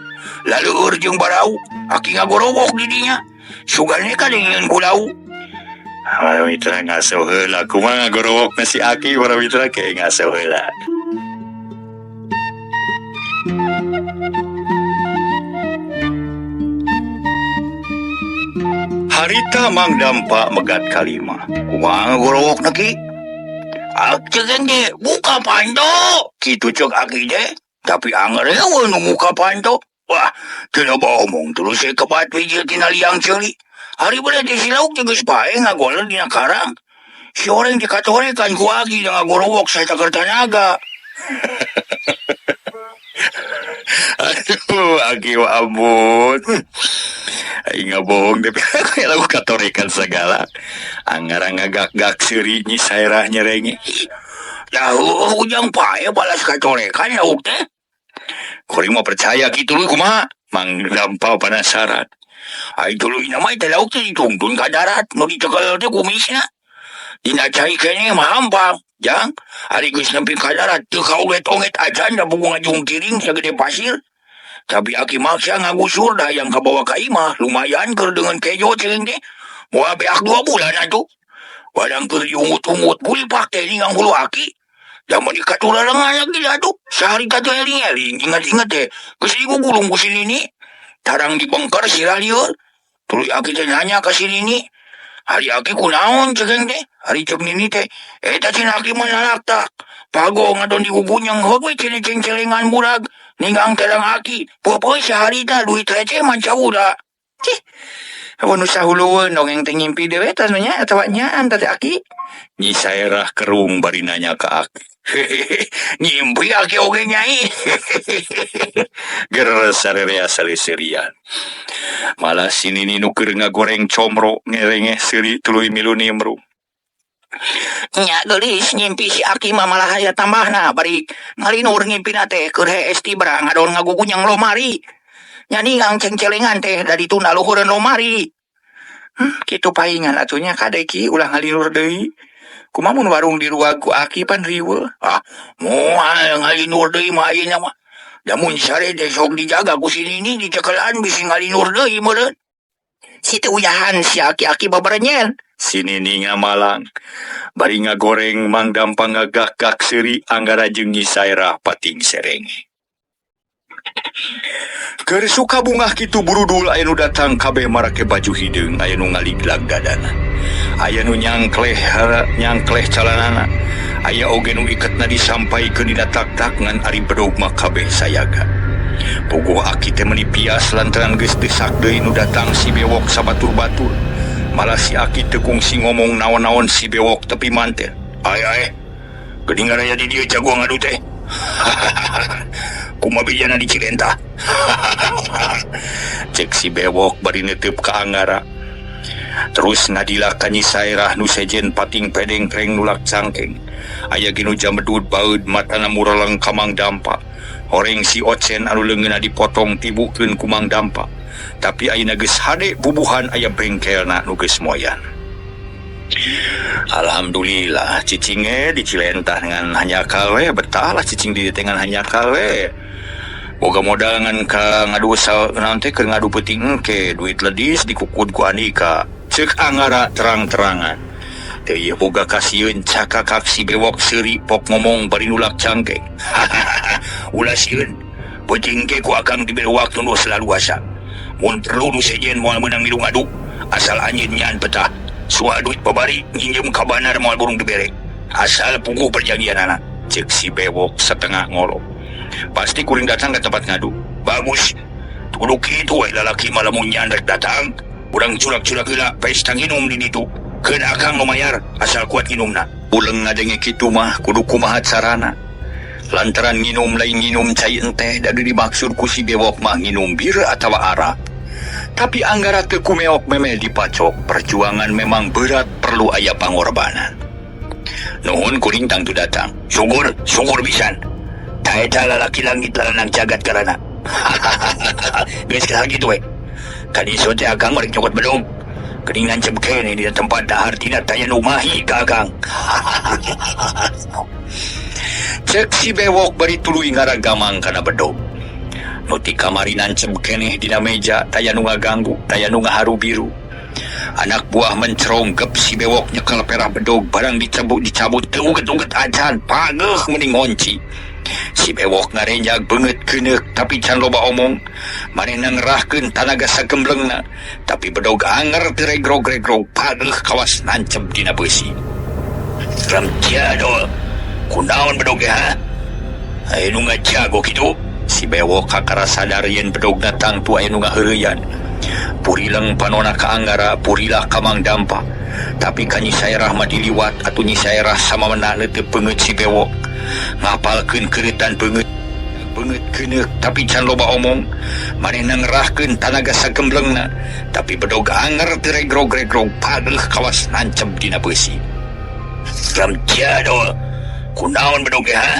Speaker 1: Lalu urjeng barau. Aki agorobok di dinya. Sugarnya kalingin kulaw.
Speaker 2: Para mitra ngaso heula. Kumang agorobok na si aki. Para mitra kaya ngaso heula. Harita Mang Dampa megat kalima.
Speaker 1: Kumang agorobok na ki. Akcigan de, buka pando. Gitu cok aki de. Tapi anggar yawan muka pando. Wah, tidak omong terus saya kebat pijil tinaliang ceri. Hari boleh disilauk tegas pae ngagolan di nakarang. Si orang dikatorekan kuagi dengan gorowok saya takar tanaga.
Speaker 2: Aduh, aki wa ampun. Ay nga bohong tapi kaya lagu katorekan segala. Angarang ngagak-gak seri nyi sairah nyerengi.
Speaker 1: Lahu ujang pae balas katorekan ya teh.
Speaker 2: Kori mau percaya gitu lu kumaha? Mang Dampa penasaran.
Speaker 1: Ay tuloy namay talauk teh ditungtun ka darat. No dicekal teh kumisna. Dinacay kene mahampang. Jang, hari gus nampi ka darat. Tuh kaulet-onget aja na bunga jung kiring sa gede pasir. Tapi aki maksa ngagusur dah yang kabawa ka imah. Lumayan ker dengan kejo cering deh. Mau beak 2 bulan atuh. Wadang ker ungut-ungut pulpak teh ningang hulu aki. Zaman dikatularangan lagi dah tuh. Sehari kata eling-eling. Ingat-ingat deh. Kesini gulung kesini ni. Tarang dibongkar si raliur. Tuluy aki teh nanya ke sini ni. Hari aki kunaon cegeng deh. Hari cek nini teh. Eta cina aki manalaktak. Pago ngadon di kubunyang hogwe cine-cing celengan murag. Ninggang terang aki. Popoy sehari dah duit receh mancawura.
Speaker 3: Cih. Awan usah huluan dong yang tengimpi dewe tasnya atau nyaan tadi aki.
Speaker 2: Nyi sairah kerung bari nanya ke aki.
Speaker 1: Nyimpi aki oge nyai.
Speaker 2: Geres sarerea saliserian. Malah sini ni nuker ngagoreng comro ngerenge seri tuluy milu nimru.
Speaker 3: Nya gelis nyimpi si aki mah malah aya tambahna bari ngalinur ngimpi teh keur esti barang ngadon ngagugunyang lomari. Nya ningang cengcelengan teh dari tunda luhureun lomari. Kitu paingan atunya kadeki ulah ngalinur deui. Kumaha mun warung di ruag ku aki pan riweuh.
Speaker 1: Moal ngalinur deui mah ayeuna mah. Damun sare teh sok dijaga ku sini ni dicekelan bisi ngalinur deui meureun.
Speaker 3: Situ uyahan si aki-aki babarenyen.
Speaker 2: Sini ni ngamalang. Bari ngagoreng Mang Dampa ngagak-gak seri anggara jeung Nyi Sairah pating serenge. Keur suka bungah kitu burudul aya nu datang kabeh marake baju hideung aya nu ngaliglag dadana. Aya nu nyangkleh calanana. Aya oge nu iketna disampaikeun dina tak-tak ngan ari bedog mah kabeh sayaga. Puguh aki teh meuni pias lantaran geus desak deui nu datang si bewok sabatur-batur. Malah si aki teu kungsi ngomong naon-naon si bewok tepi mantel.
Speaker 1: Ay, geuning aya di dieu jago ngadu teh. Kumaha bijana di Cilenta.
Speaker 2: Cek si bewok bari neuteup ka anggara. Terus ngadila ka Nyi Sairah nu sejen pating pedeng kreng nulak cangkeng. Aya ginu jamedud baeud matana mureleng ka Mang Dampa. Horeng si ocen anu leungeunna dipotong tibukeun ku Mang Dampa. Tapi ayeuna geus hade bubuhan aya bengkelna nu geus moyan. Alhamdulillah cicinge di Cilentah dengan hanyakal we betah lah cicing di dengan hanyakal we. Boga modal ngan ka ngadu naon teh keur ngadu peuting engke duit ledis dikukut ku Andika. Ceuk anggara terang-terangan. Teu ieu boga kasieun cakakak si bewok seuri pok ngomong bari nulak cangkeng.
Speaker 1: Ulah sieun. Peuting ke ku akang diberi waktu nu selalu asa. Mun perlu nu sejen moal meunang milu ngadu. Asal anjeun nyaan petah. Sua duit pabari nginjem ka banar moal burung dibere. Asal puguh perjanjian anak.
Speaker 2: Cek si bewok setengah ngolok. Pasti kuring datang ke tempat ngadu.
Speaker 1: Bagus. Kudu kitu we lalaki malamun nyaan rek datang.
Speaker 2: Urang culak-culak heula pesta nginum di ditu. Keun akang nu mayar asal kuat nginumna.
Speaker 1: Ulang ngadenge kitu mah kudu kumaha carana. Lantaran nginum lain nginum cai enteh dadu dimaksud ku si bewok mah nginum bir atawa arak. Tapi anggara teu kumeok memeh dipacok, perjuangan memang berat perlu aya pangorbanan. Nuhun kuring tangtu datang.
Speaker 2: Syukur pisan. Ta eta lalaki langit lanang jagat karana. Geus kagitu we. Kali isu teh akang merek nyokot bedog. Geuning nancep kene di tempat dahar tina taya nu mahi ka akang.
Speaker 1: Cek si bewok bari tuluy ngaragamang kana bedog. Nuti kamari nancep keneh dina meja taya nu ngaganggu, taya nu ngaharu biru. Anak buah menceronggep si bewok nyekel perah bedog barang dicabut teu uget-uget acan pageuh mending ngonci. Si bewok ngarenjag beungeut keuneuk tapi can loba omong. Manehna ngerahkeun tanaga sagemblengna tapi bedog anger teu regrog-regrog pageuh kawas nancep dina beusi.
Speaker 2: Ramciado. Kunaon bedog ha? Aya nu ngajago kitu.
Speaker 1: Si bewok kakara sadar yen bedog datang tu aya nu ngaheureuyan. Purileng panona ka Anggara, purilah kamang dampa. Tapi ka Nyi Saerah mah diliwat atuh Nyi Saerah samamana teu beungeut si bewok. Ngapalkeun keuretan beungeut keuneuk tapi can loba omong. Manehna ngerahkeun tanaga sagemblengna tapi bedog anger teu regrog-regrog pageuh kawas nancep dina beusi.
Speaker 2: Ramciado. Kunaon bedog ha?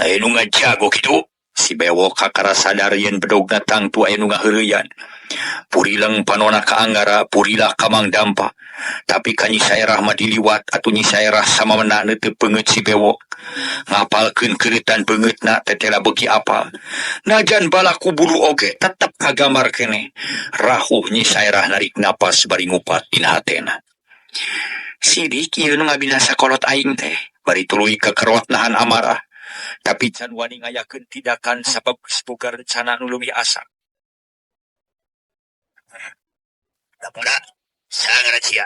Speaker 2: Aya nu ngajago kitu.
Speaker 1: Si bewok kakara sadar yen bedog datang tu aya nu ngaheureuyan. Purileng panona ka Anggara, purilah kamang dampa. Tapi ka Nyi Saerah mah diliwat atuh Nyi Saerah samamana teu beungeut si bewok. Ngapalkeun keuretan beungeutna tetela beuki apal. Najan balaku bulu oge tetep kagambar keneh. Rahuh Nyi Saerah narik napas bari ngupat dina hatena. Sidik ieu nu ngabinasa kolot aing teh. Bari tuluy kekerot nahan amarah. Tapi can wani ngayakeun tindakan sabab geus boga rencana nu leuwih asa.
Speaker 2: Lapora. Sangat sia.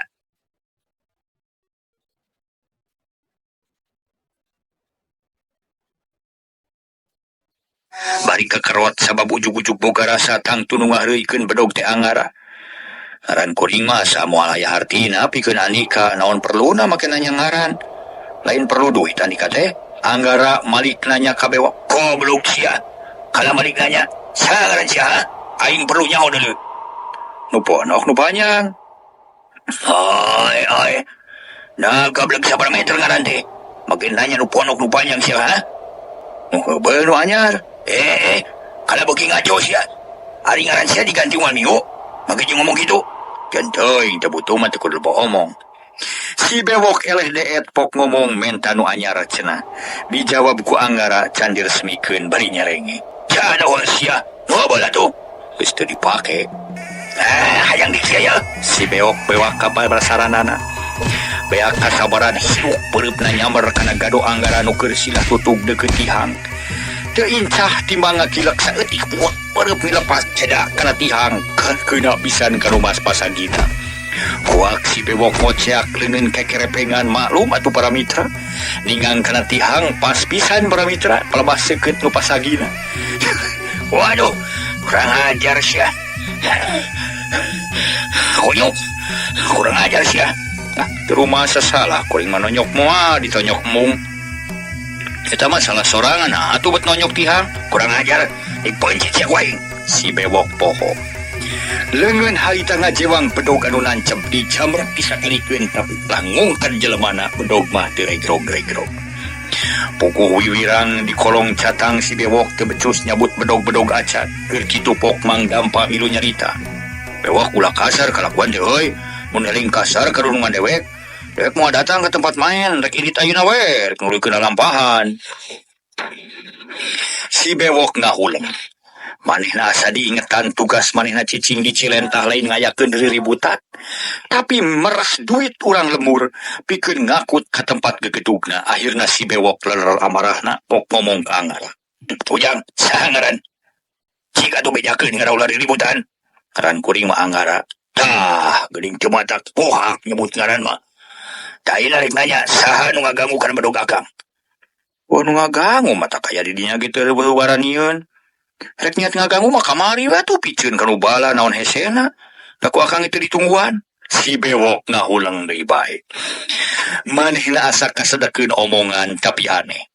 Speaker 1: Bari kekerot sabab ujug-ujug boga rasa tangtu nu ngahareuikeun bedog teh Anggara. Ngaran kuring mah samoal aya hartina pikeun anika naon perluna make nanya ngaran. Lain perlu duit anika teh. Anggara malik nanya ka bewok.
Speaker 2: Goblok sia. Kala malik nanya, sangat sia. Aing perlu nyaho deuleu.
Speaker 1: Nu ponok nu panjang.
Speaker 2: Oi. Nah, gablek sabar meter ngaran teh. Makin nanya nu ponok nu panjang sia ha.
Speaker 1: Heubeul nu anyar.
Speaker 2: Kala beuki ngajo sia. Ari ngaran sia diganti moal minggu. Make jeung ngomong kitu.
Speaker 1: Genteuing teu butuh mah teu kudu omong. Si bewok eleh deet pok ngomong menta nu anyar cenah. Dijawab ku Anggara can diresmikeun bari nyerenge.
Speaker 2: Jano sia. Ngobrol atuh.
Speaker 1: Geus teu dipake.
Speaker 2: Hayang dik sia ya.
Speaker 1: Si bewok bewak ka basaranana. Beak kasabaran hirup pereupna nyamber kana gado Anggara nu keur silah tutug deukeut tihang. Teu incah timbang ngagilek saeutik puot pereup milepas cedak kana tihang keuna pisan ka rumah pasagina. Kuak si bewok ngoceak leungeun kekerepengan maklum atuh para mitra. Ningang kana tihang pas pisan para mitra pelebas seukeut nu pasagina.
Speaker 2: Waduh, kurang ajar sia. Koyok, kurang ajar sia.
Speaker 1: Di rumah sasalah kuring manonyok moal ditonyok mung. Eta mah salah sorangan atuh bet nonyok tihang.
Speaker 2: Kurang ajar, dipencit sia waing.
Speaker 1: Si bewok poho. Leungeun harita ngajewang bedog anu nancep dijamret disakelikeun tapi langungkeun jelemana bedog mah teu regrog-regrog. Puguh wiwirang di kolong catang si bewok teu becus nyabut bedog-bedog acan. Keur kitu pok Mang Dampa milu nyarita. Bewok ulah kasar kalakuan teh euy. Mun eling kasar ka runungan dewek. Dewek mau datang ke tempat main rek irit ayeuna we rek nuluykeun lampahan. Si bewok ngahuleng. Manehna asa diingetan tugas manehna cicing di Cilentah lain ngayakeun riributan. Tapi meres duit urang lemur pikeun ngakut ka tempat gegedugna. Akhirna si bewok leler amarahna pok ngomong ka Anggara.
Speaker 2: Ujang, saha ngaran? Cik atuh bejakeun ngaraula riributan.
Speaker 1: Ngaran kuring mah Anggara.
Speaker 2: Tah, geuning teu matak pohak nyebut ngaran mah. Tah ieu rek nanya saha nu ngaganggu kana bedog akang?
Speaker 1: Nu ngaganggu mata kaya di dinya kitu baranieun. Rek niat ngaganggu mah kamari we atuh pikeun kanu bala naon hesena.
Speaker 2: Naku akang itu ditungguan. Si bewok ngahulang deui bae. Manehna asa kasedekeun omongan tapi aneh.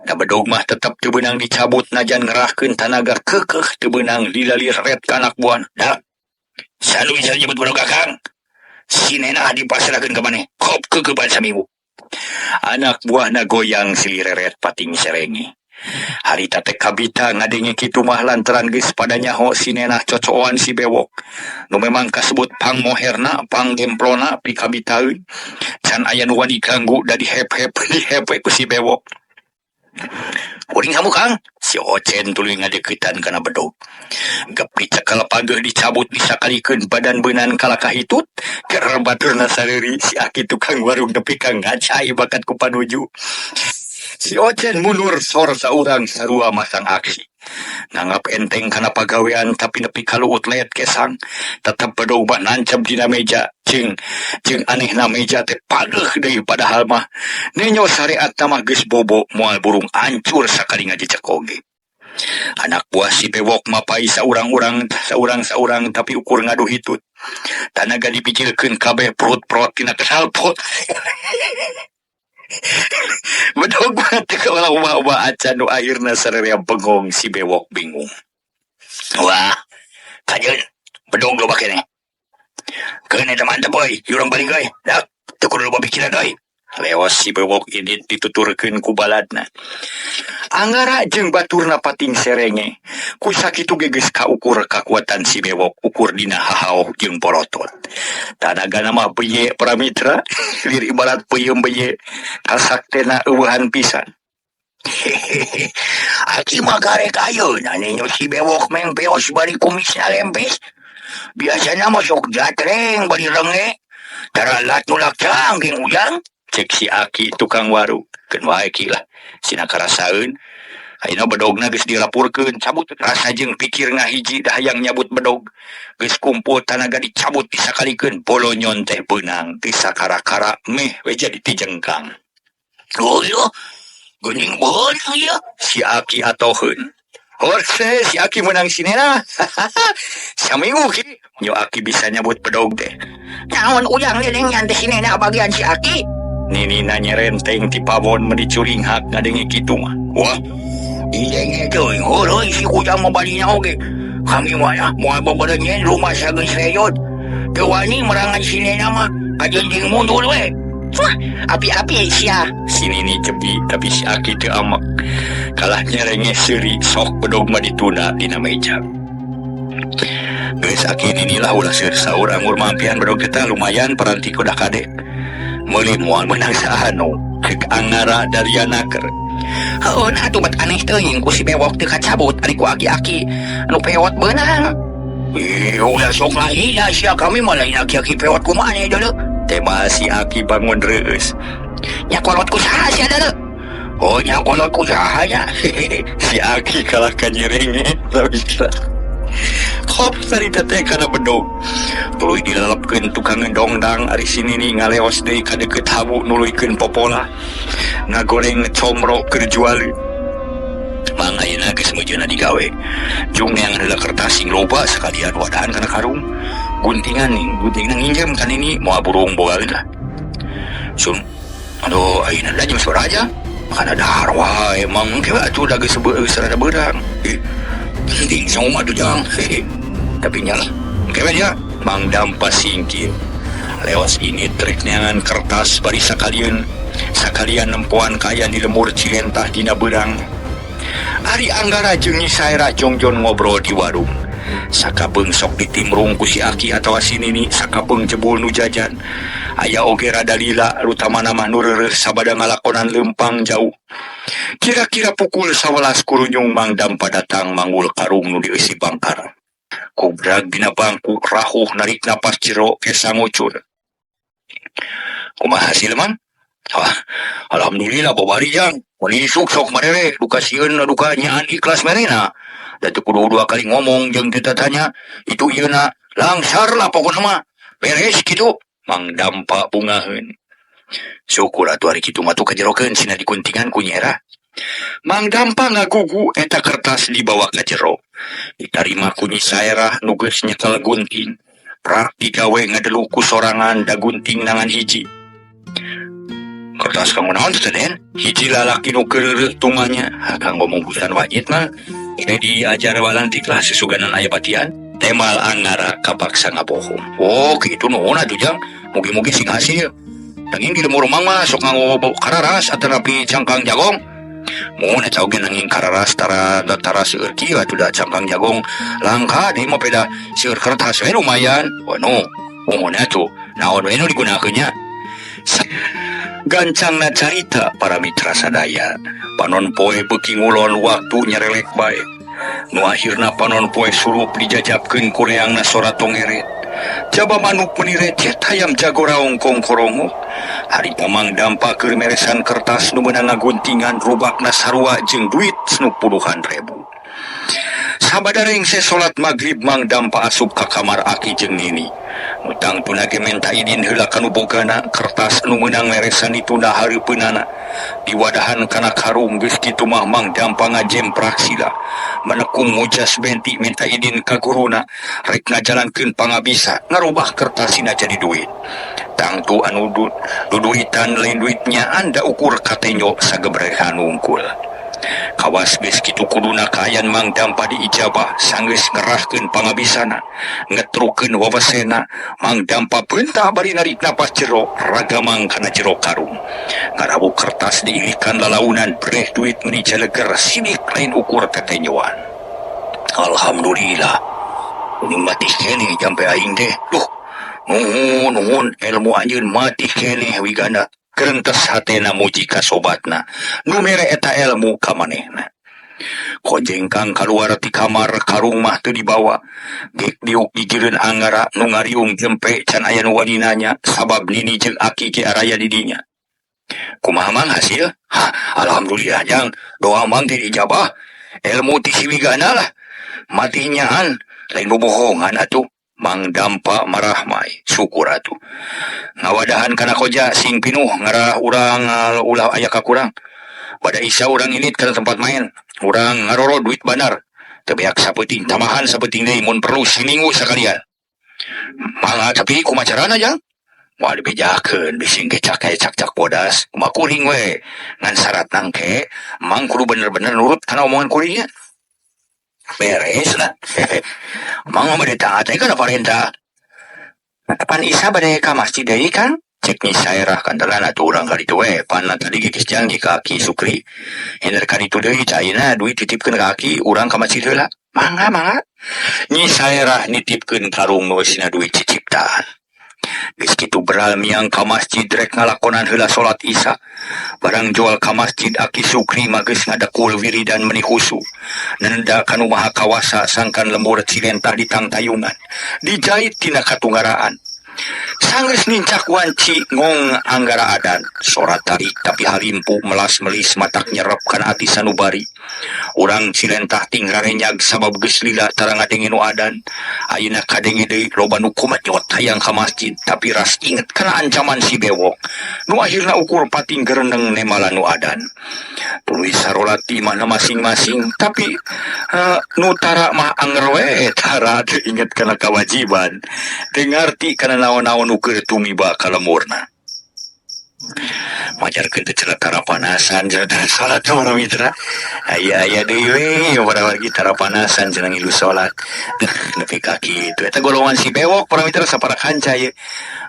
Speaker 2: Da bedog mah tetep teu beunang dicabut najan ngerahkeun tanaga keukeuh teu beunang dilalir ret ka anak buah. Da. Salu bisa nyebut bedog akang. Si Nena dipasrahkeun ka maneh. Kop keukeban saminggu. Anak buahna goyang silireret pating serenge. Harita teh kabita ngadenge kitu mah lantaran geus pada nyaho si Nena cocoan si bewok. Nu memang kasebut pang moherna, pang gemplona pikabitaeun. Can aya nu wani ganggu da dihep-hep ku si bewok. Kuring kamu Kang, si Ocen tuluy ngadeuketan kana bedog. Gepri cekal pageuh dicabut disakalikeun badan beunang kala kahitut. Keur baturna sareuri si Aki tukang warung nepi ka ngacai bakat ku panuju. Si Ocen mundur sor saurang sarua masang aksi. Nanggap enteng kana pagawean tapi nepi kaluut leet kesang. Tetep bedog mah nancep dina meja. Jeung anehna meja teh pageuh deui padahal mah nenyo sareat mah geus bobo moal burung ancur sakali ngajecek oge. Anak buah si bewok mapai saurang-urang tapi ukur ngadu hitut. Tanaga dipikirkeun kabeh perut-perut tina kesalpot. Bedog mah teu kaulah uba-uba acan nu akhirna sarerea bengong si bewok bingung. Wah, kajeun bedog loba keneh. Keun eta mantep boy, urang balik euy. Dak, teu kudu loba pikiran euy. Leos si bewok ini dituturkeun ku baladna. Anggara jeung baturna pating serenge. Ku sakitu ge geus kaukur kakuatan si bewok ukur dina hahaoh jeung porotot. Tanagana mah beye pramitra, lir ibarat peuyeum beye. Kasaktena eueuhan pisan. Aki mah garek ayeuna nenyo si bewok meng peos bari kumisna lempes. Biasana mah sok jatreng bari renge. Taralat nulak cangging ujang. Cek si Aki tukang warung. Keun wae kilah. Sina karasaeun. Ayeuna bedogna geus dilapurkeun cabut rasa jeung pikir ngahiji da hayang nyabut bedog. Geus kumpul tanaga dicabut disakalikeun bolonyon teh beunang ti sakara-kara meh we jadi ti jengkang. Oh iya. Geuning beunang ieu. Si Aki atoheun. Horse si Aki menang si Nena. Saminggu ki nyo Aki bisa nyabut bedog teh.
Speaker 3: Naon ujang lileng nyan teh si Nena bagian si Aki.
Speaker 2: Nini nanya renteng ti pawon mendicuring hak ngadenge kitu mah. Wah,
Speaker 3: Idenge teuing heureui si ujang mah balinya oge. Kami mah ya moal babarengen rumah sageus reyot. Teu wani merangan si Nena mah kajenjing mundur we. Wah, api-api sia.
Speaker 2: si Nini cepi tapi si Aki teu amek. Kalah nyerenge seuri sok bedog mah dituna dina meja. Geus Aki Nini lah ulah seur saur anggur mampian bedog teh lumayan paranti kudah kade. Meuli moal menang saanu kek angara Daryanaker.
Speaker 3: Heuh atuh bat aneh teuing ku si bewok teu kacabut ari ku aki-aki anu pewot beunang.
Speaker 2: Ulah sok
Speaker 3: Lain da sia kami mah lain aki-aki pewot kumaha deuleu.
Speaker 2: tema si Aki bangun reus.
Speaker 3: Nya kolot ku saha sia deuleu.
Speaker 2: Oh nya kolot ku saha nya. Si Aki kalah kanyerenge tapi kop sarita teh kana bedog. Tuluy dilelepkeun tukang dongdang ari sini nih ngaleos deui ka deukeut habu nuluykeun popola. Ngagoreng comro keur jual. Mang ayeuna geus meujeuna digawe. Jung neangan heula kertas sing loba sakalian wadahan kana karung. Guntingan nginjem kan ini moal burung bogaeun lah. Sun. Aduh ayeuna da jam sabaraha aja? Kana dahar wae emang ke atuh da geus rada beurang. Ting sama tu jang. Tapi nyala. Kewe ya, Mang Dampa singkir. Lewas ini trik neangan kertas bari sakalian nempuan kaya di lemur Cilentah dina beurang. Ari Anggara jeung Nyi Saera jongjon ngobrol di warung. Sakabeung sok ditimrung ku si Aki atawa si Nini sakabeung jebul nu jajan. Aya oge rada lila rutamana mah nu reureuh sabada ngalakonan leumpang jauh. Kira-kira pukul 11 kurunyung Mang Dampa datang manggul karung nu dieusi bangkar. Kubrag dina bangku rahuh narik napas jero kesa ngucur. Kumaha hasil man? Alhamdulillah babari jang. Wani sok marere duka sieun duka nyaan ikhlas merena. Da teu kudu dua kali ngomong jeung teu tanya. Itu ieuna langsar lah pokona mah. Beres kitu. Mang Dampa bungaheun. Syukur atuh ari kitu mah tu kajerokeun sina dikuntingan ku Nyera. Mang Dampa ngagugu eta kertas dibawa ka jero. Ditarima ku Nyi Saerah nu geus nyekel gunting. prak digawe ngadeluku sorangan da gunting nangan hiji. Kertas kamu naon tuh Den? Hiji lalaki nu keureuh tumanya. Kang ngomong busan wajib mah. Ini diajar walantik lah sesuganan aya batian. Temal angara kapaksa ngabohong. Oh gitu nuhun atuh Jang. Mugi-mugi sing hasil. Nanging di lemur rumah mah sok nganggo kararas atau napi cangkang jagong. Mohon eta oge nanging kararas tara seueur kieu atuh da cangkang jagong. Langka deui mah beda seueur kertas we lumayan. Wanu, mohon atuh naon we nu digunakeunnya. Gancangna carita para mitra sadaya. Panon poe beuki ngulon waktu nyarelek bae. Nu akhirna panon poe surup dijajabkeun ku reangna sora tongeret. Jaba manuk meniret cet hayam jago raong kongkorongo. Hari pamang dampa keur meresan kertas nu meunang ngaguntingan rubakna sarua jeung duit 10.000. Sabadareng sesolat maghrib mang dampa asup ka kamar Aki jeung Nini. Utang tuna ge menta idin heula kanu bogana kertas nu meunang meresan ditunda hareupeunana. Diwadahan kana karung geus kitu mah mang dampa ngajemprak sila. Manekung mujas benti minta idin ka guruna rek ngajalankeun pangabisa ngarubah kertasina jadi duit. Tangtu anu duduitan lain duitnya anda ukur katenyo sagebrehan unggul. Kawas geus kitu kuduna kaayan mang dampa diijabah sanggeus ngerahkeun pangabisana ngetrukeun wawasena mang dampa beunta bari narik napas jero ragamang kana jero karung ngarabu kertas diilikan lalaunan breh duit meni jaleger sinik lain ukur tetenyoan. Alhamdulillah ini mati kene jampe aing teh duh nuhun ilmu anjeun mati kene wigana gerentes hatena muji ka sobatna nu mere eta ilmu ka manehna. Kojengkang kaluar ti kamar karung mah teu dibawa gek diuk digireun anggara nu ngariung jempe can aya nu waninanya sabab Nini jeung Aki ge araya di dinya. Kumaha mang hasil? Alhamdulillah Jang, doa mang teh dijabah. Ilmu ti siwigana lah. Mati nyaan lain bobohongan atuh. Mang dampa marah mai syukur atuh. Ngawadahan kana koja sing pinuh ngarah urang ulah aya ka kurang. Pada isa urang init kana tempat main. Urang ngaroro duit banar. Teu beak sapeuting tamahan sapeuting deui mun perlu siminggu sakalian. Mangga tapi kumaha carana Jang? Moal dibejakeun bising kecak bodas. Kumaha kuring we. Ngan syarat nangke mang kudu bener-bener nurut kana omongan kuringnya. Beres lah. Mang mah taat kana parentah. Pan isa bade ka masjid deui kan? Cek ni saerah kandelana tu urang kali tu we. Pan tadi geus janji ka Aki Sukri. Hindar kali tu deui caina duit titipkeun ka Aki urang ka masjid heula. Mangga. Ni saerah nitipkeun karung nu sina duit ciciptaan. Geus kitu beral miang ka masjid rek ngalakonan heula salat Isya. Barang jual ka masjid Aki Sukri mah geus ngadekul wiridan meni khusu. Nenda kanu maha kawasa sangkan lembur cilentah di tangtayungan. Dijait tina katunggaraan. Sanggeus nincak wanci ngong anggara adan. Sorat tarik tapi halimpu melas melis matak nyerep kana ati sanubari. Urang cilentah ting rarenyag sabab geus lila tara ngadenge nu adan. Ayeuna kadenge deui loba nu kumat nyot hayang ka masjid tapi ras inget kana ancaman si bewok. Nu akhirna ukur pating gereneng nemala nu adan. Tuluy sarolat di mana masing-masing tapi nu tara mah anger we tara teu inget kana kewajiban. Teu ngarti kana naon-naon nu keur tumiba ka lemurna. Majarkeun teh celah tarapanasan cenah salat para mitra. Aya deui we para wargi tarapanasan cenah ngilu salat. Nepi ka kitu eta golongan si bewok para mitra sapara kanca ye.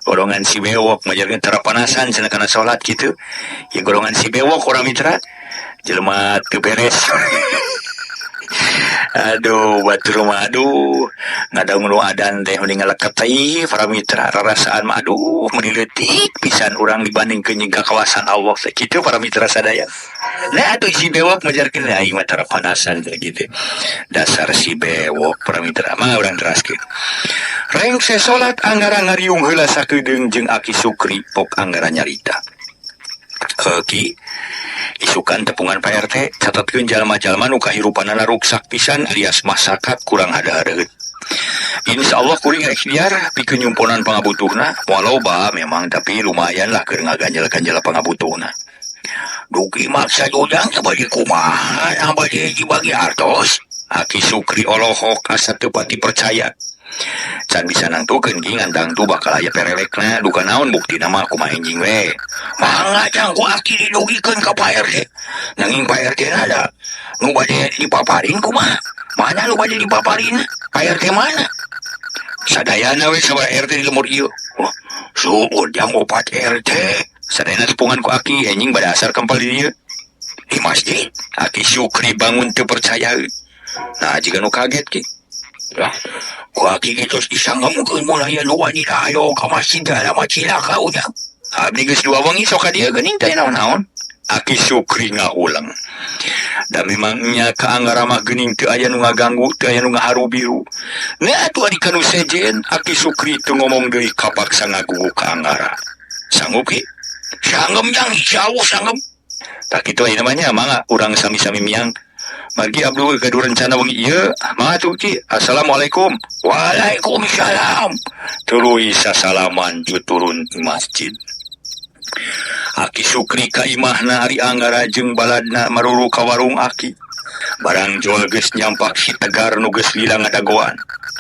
Speaker 2: Golongan si bewok majarkeun tarapanasan cenah kana salat kitu. Ye golongan si bewok para mitra. Jelema teu beres. Aduh batur mah aduh ngadaung nu adan teh mending ngaleket teh para mitra rarasaan mah aduh meni leutik pisan urang dibandingkeun jeung kawasan Allah sakitu para mitra sadaya. Nah atuh si bewok majarkeun aing mah tarapanasan kitu. Dasar si bewok para mitra mah urang teraskeun. Reng salat anggara ngariung heula sakedeung jeung Aki Sukri pok anggara nyarita. Ki isukan tepungan PRT catatkeun jalma-jalma nu kahirupanana ruksak pisan alias masakat kurang hada-hadaeun. Insyaallah kuring ikhtiar pikeun nyumponan pangabutuhna walau ba memang tapi lumayan lah keur ngaganjel-ganjel pangabutuhna. Dugi maksa jodang sabagi kumaha abadi dibagi artos. Aki Sukri olohok asa teu pati percaya. can bisa nangtukeun ngandang tu bakal aya perelekna duka naon bukti nama kumaha enjing we.
Speaker 3: Mangga cang ku aki didugikeun ka Pak RT. Nanging Pak RT ada nu bade dipaparin kumaha? Mana nu bade dipaparin? Pak RT mana?
Speaker 2: Sadayana we sabara RT di lemur ieu.
Speaker 3: Oh, suud yang opat RT
Speaker 2: Sadayana tepungan ku aki enjing badasar kempal di dieu.
Speaker 3: di masjid.
Speaker 2: Aki Syukri bangun teu percaya. Nah jika nu kaget ki.
Speaker 3: Lah, ku aki kitos disanggamukeun mun aya nu wanita ayo ka masjid lama cilaka udah.
Speaker 2: Abdi geus 2 wengi sok ka dieu geuning teh naon-naon. Aki Syukri ngaulang. Da memangnya ka Anggara mah geuning teu aya nu ngaganggu, teu aya nu ngaharu biru. Nah atuh adik kanu sejen, Aki Syukri teu ngomong deui kapaksa ngagugu ka Anggara. Sanggup ki?
Speaker 3: Sanggem yang jauh sanggem.
Speaker 2: Tak kitu aya namanya mangga urang sami-sami miang. Margi Abdul gaduh rencana wengi ieu. Mangga tuh ki. Assalamualaikum.
Speaker 3: Waalaikumsalam.
Speaker 2: Tuluy sasalaman ju turun di masjid. Aki Syukri ka imahna ari Anggara jeung baladna maruru ka warung Aki. Barang jual geus nyampak si Tegar nu geus lila ngadagoan.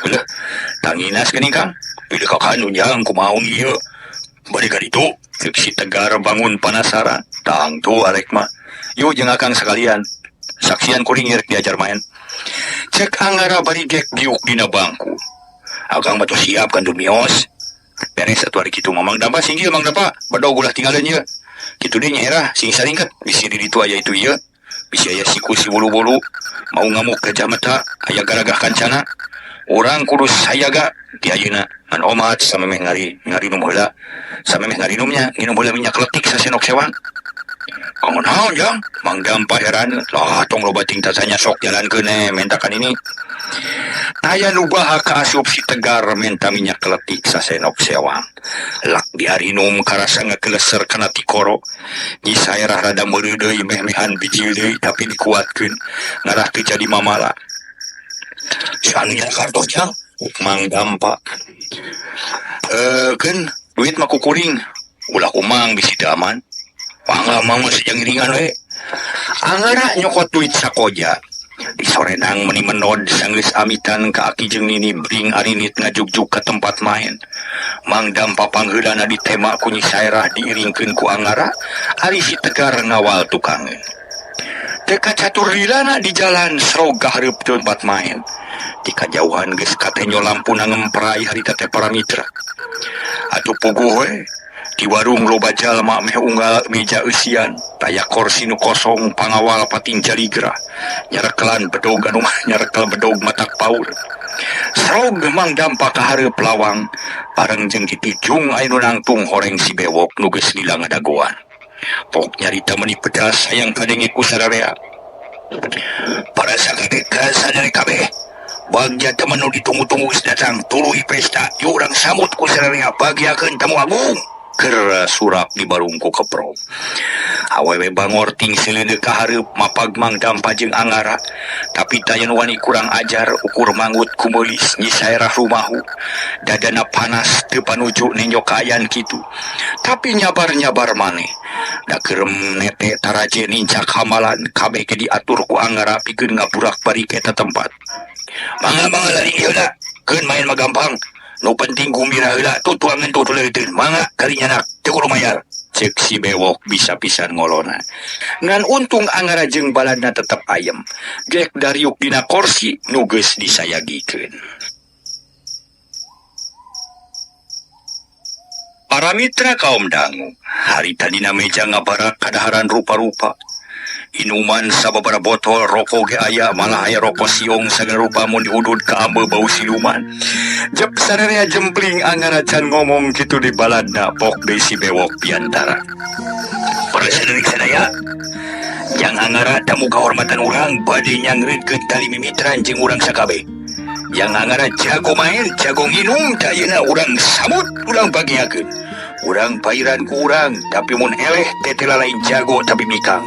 Speaker 2: Heuh, tanginas geuning Kang. Pilih ka kanu jang kumaha ieu. Bade ka ditu, ceuk si Tegar bangun penasaran. Tang tu arek mah. Yuk jeung akang sekalian. Saksian kuring rek diajar main. Cek Anggara bari gek diuk dina bangku. Akang mah tuh siap kan dumios. Beres satu hari kitu Mang Dampa singgil Mang Dampa. Badog ulah tinggalan ieu. Kitu deui nyaera sing saringket bisi di ditu aya itu ieu. Bisi aya siku si bulu-bulu mau ngamuk gajah mata aya garagah kancana. Urang kudu sayaga di ayeuna ngan omat samemeh ngarinum heula. Samemeh ngarinumnya nginum heula minyak letik sasenok sewang. Kamu naon jang? Mang Dampa heran. Lah tong loba ting tasanya sok jalankeun mentakan ini. Aya nu baha ka asup si Tegar menta minyak letik sasenok sewang. Lak diarinum karasa ngageleser kana tikoro. Nyi saerah rada meuleuh deui meh-mehan bijil deui tapi dikuatkeun. Ngarah teu jadi mamala.
Speaker 3: Sania kartos jang.
Speaker 2: Mang Dampa. Keun duit mah kukuring. Ulah kumang bisi teu aman.
Speaker 3: Mangga mah sejang iringan we.
Speaker 2: Anggara nyokot duit sakoja. Di sorenang meni menod sanggeus amitan ka Aki jeung Nini bring arinit ngajugjuk ke tempat main. Mang Dampa pangheulana ditema ku Nyi Saerah diiringkeun ku Anggara ari si Tegar ngawal tukangeun. Teu kacatur lilana di jalan srog hareup tempat main. Di kajauhan geus katenyo lampuna ngemprai harita teh para mitra. Atuh puguh we. Di warung loba jalma meh unggal meja eusian, taya kursi nu kosong pangawal pating jaligra. Nyarekelan bedog anu nyarekel bedog matak paur. Srog Mang Dampa ka hareup lawang, bareng jeung ditujung aya nu nangtung horeng si bewok nu geus lila ngadagoan. Pok nyarita meuni pedas hayang kadenge ku sararea.
Speaker 3: Para sakadeka sadari kabeh. Bagja temen nu ditunggu-tunggu geus datang tuluy pesta. Ieu urang samut ku sararea bagiakeun tamu agung.
Speaker 2: Ker surak di barungku kepro. Awewe bangor ting seleudeuh ka hareup mapag Mang Dampa jeung Anggara. Tapi tayan wani kurang ajar ukur mangut kumeulis Nyi Saerah rumahu. Dadana panas teu panuju nenjok kaayan kitu. Tapi nyabar-nyabar maneh. Da keurem nete taraje nincak hamalan kabeh ge diatur ku Anggara pikeun ngaburak balik eta tempat.
Speaker 3: Mangga lari ieu da. Keun main mah gampang. Nu penting gumira heula tutuangan tutuleuteun. Mangga karinyanak teu kudu mayar.
Speaker 2: Cek si bewok bisa pisan ngolona. Ngan untung Anggara jeung baladna tetep ayem. Gek dariuk dina kursi nu geus disayagikeun. Para mitra kaum dangu, harita dina meja ngabarak kadaharan rupa-rupa. Inuman sababaraha botol rokok ge aya malah aya rokok siung sagala rupa mun diudud ka ambe bau siluman. Jep sararea jempling Anggara can ngomong kitu di baladna pok deui si bewok piantara.
Speaker 3: Para sadari sadaya. Jang Anggara tamu kahormatan urang bade nyangreutkeun tali mimitran jeung urang sakabeh. Jang Anggara jago main, jago nginum, da ayeuna urang samut urang bagiakeun. Urang pairan ku urang, tapi mun eleh tetela lain jago tapi mikang.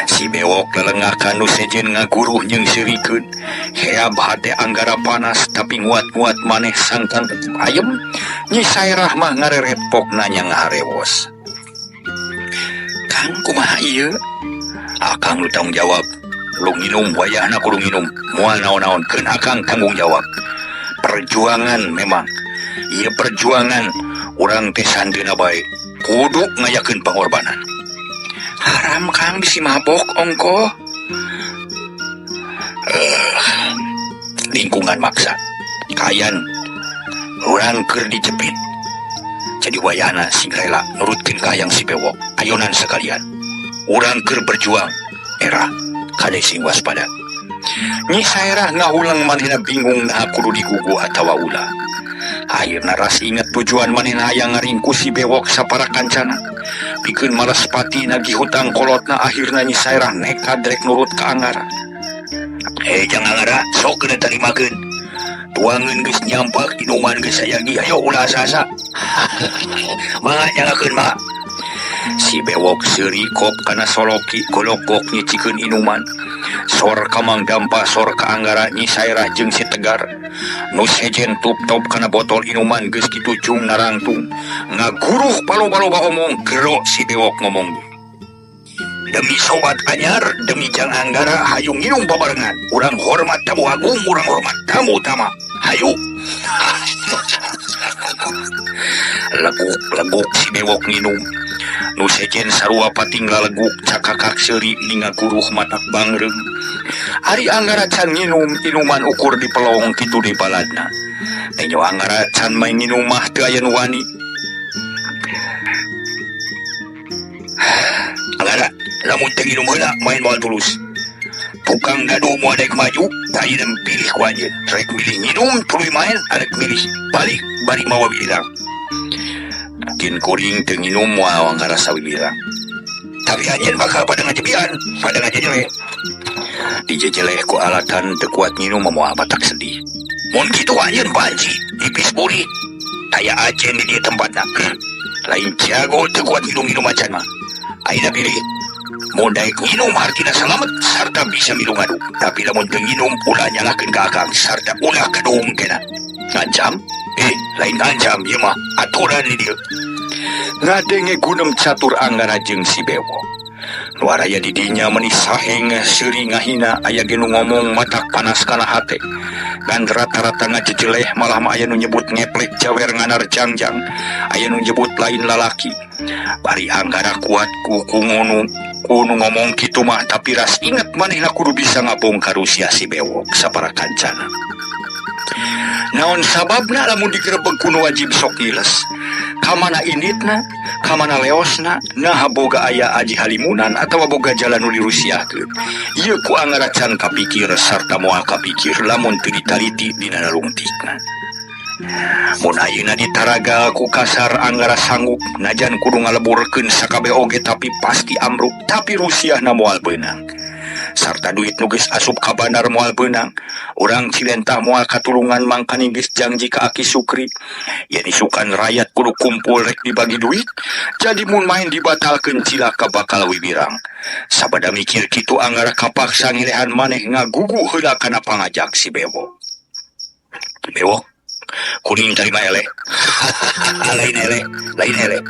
Speaker 2: Si bewok lelengahkan nu sejen ngaguruh jeung sirikeun. Heab hate Anggara panas tapi nguat-nguat maneh sangkan ayem. Nyi Saerah mah ngareret pok nanya ngaharewos.
Speaker 3: Kang kumaha ieu?
Speaker 2: Akang lu tanggung jawab. lu nginum wayahna kudu nginum moal naon-naon keun akang tanggung jawab perjuangan memang ieu perjuangan urang teh sandina bae kudu ngayakeun pangorbanan
Speaker 3: Haram Kang bisi mabok ongko.
Speaker 2: Lingkungan maksa kayan urang keur dijepit jadi wayahna sing rela nurutkeun kayang si bewok ayonan sekalian urang keur berjuang era kade sing waspada Nyi Sairah ngahulang manehna bingung nah kudu digugu atawa ulah ayeuna ras inget tujuan manehna hayang ngaringku si bewok sapara kancana pikeun malas pati nagih hutang kolotna akhirna Nyi Sairah nekat rek nurut ka Anggara jangan Anggara sok kena tarimakeun tuangeun geus nyampak inuman geus sayagi ayo ulah asa-asa mangga jangakeun mangga si bewok seuri kop kana soloki golokok nyicikeun inuman sor ka Mang Dampa sor ka Anggara Nyi Sairah jeung si Tegar nu sejen tup-top kana botol inuman geus kitu cung narangtung ngaguruh palo-paloba omong gero si bewok ngomong demi sobat anyar demi Jang Anggara hayu nginum babarengan urang hormat tamu agung urang hormat tamu utama hayu leguk si bewok nginum nu sejen sarua pating laleguk cakakak seuri ninga guruh matak bangreng ari Anggara can nginum inuman ukur di pelong kitu di baladna nenyo Anggara can main nginum mah teu aya nu wani Anggara lamun teu nginum heula main moal tulus tukang gaduh moal daek maju tah ieu pilih ku anjeun rek milih nginum tuluy main arek milih balik bari mawa bilang kin kuring teu nginum moal Anggara sawibilang tapi anjeun bakal pada ngajebian pada ngajejeleh dijejeleh ku alatan teu kuat nginum moal batak sedih mun kitu anjeun panci ipis buri taya ajen di dieu tempatna lain jago teu kuat nginum acan mah ayeuna pilih mun daek nginum hartina salamet sarta bisa milu ngadu tapi lamun teu nginum ulah nyalakeun ka akang sarta ulah kadung kena ngancam lain ngancam ieu mah aturan di dieu ngadenge gunem catur Anggara jeung si bewok luar aya di dinya meuni saheng seuri ngahina aya ge nu ngomong matak panas kana hate dan rata-rata ngajejeleh malah aya nu nyebut ngeplek jawer nganar jangjang aya nu nyebut lain lalaki bari Anggara kuat ku ngomong kitu mah tapi ras inget manehna kudu bisa ngabongkar usia si bewok sapara kancana naon sababna lamun digerebeg kuno wajib sok iles kamana initna kamana leosna nah boga aya aji halimunan atawa boga jalan nu dirusiakeun ieu ku Anggara can kapikir sarta moal kapikir lamun teu ditaliti dina narungtikna mun ayeuna ditaraga ku kasar Anggara sanggup najan kudu ngaleburkeun sakabeh oge tapi pasti amruk tapi rusiahna moal beunang sarta duit nu geus asup ka bandar moal beunang urang Cilentah moal katulungan mangkani geus janji ka Aki Sukri yen isukan rakyat kudu kumpul rek dibagi duit jadi mun main dibatalkeun cilaka bakal wibirang sabada mikir kitu Anggara kapaksa ngilehan maneh ngagugu heula kana pangajak si bewok kuning tarima eleh lain eleh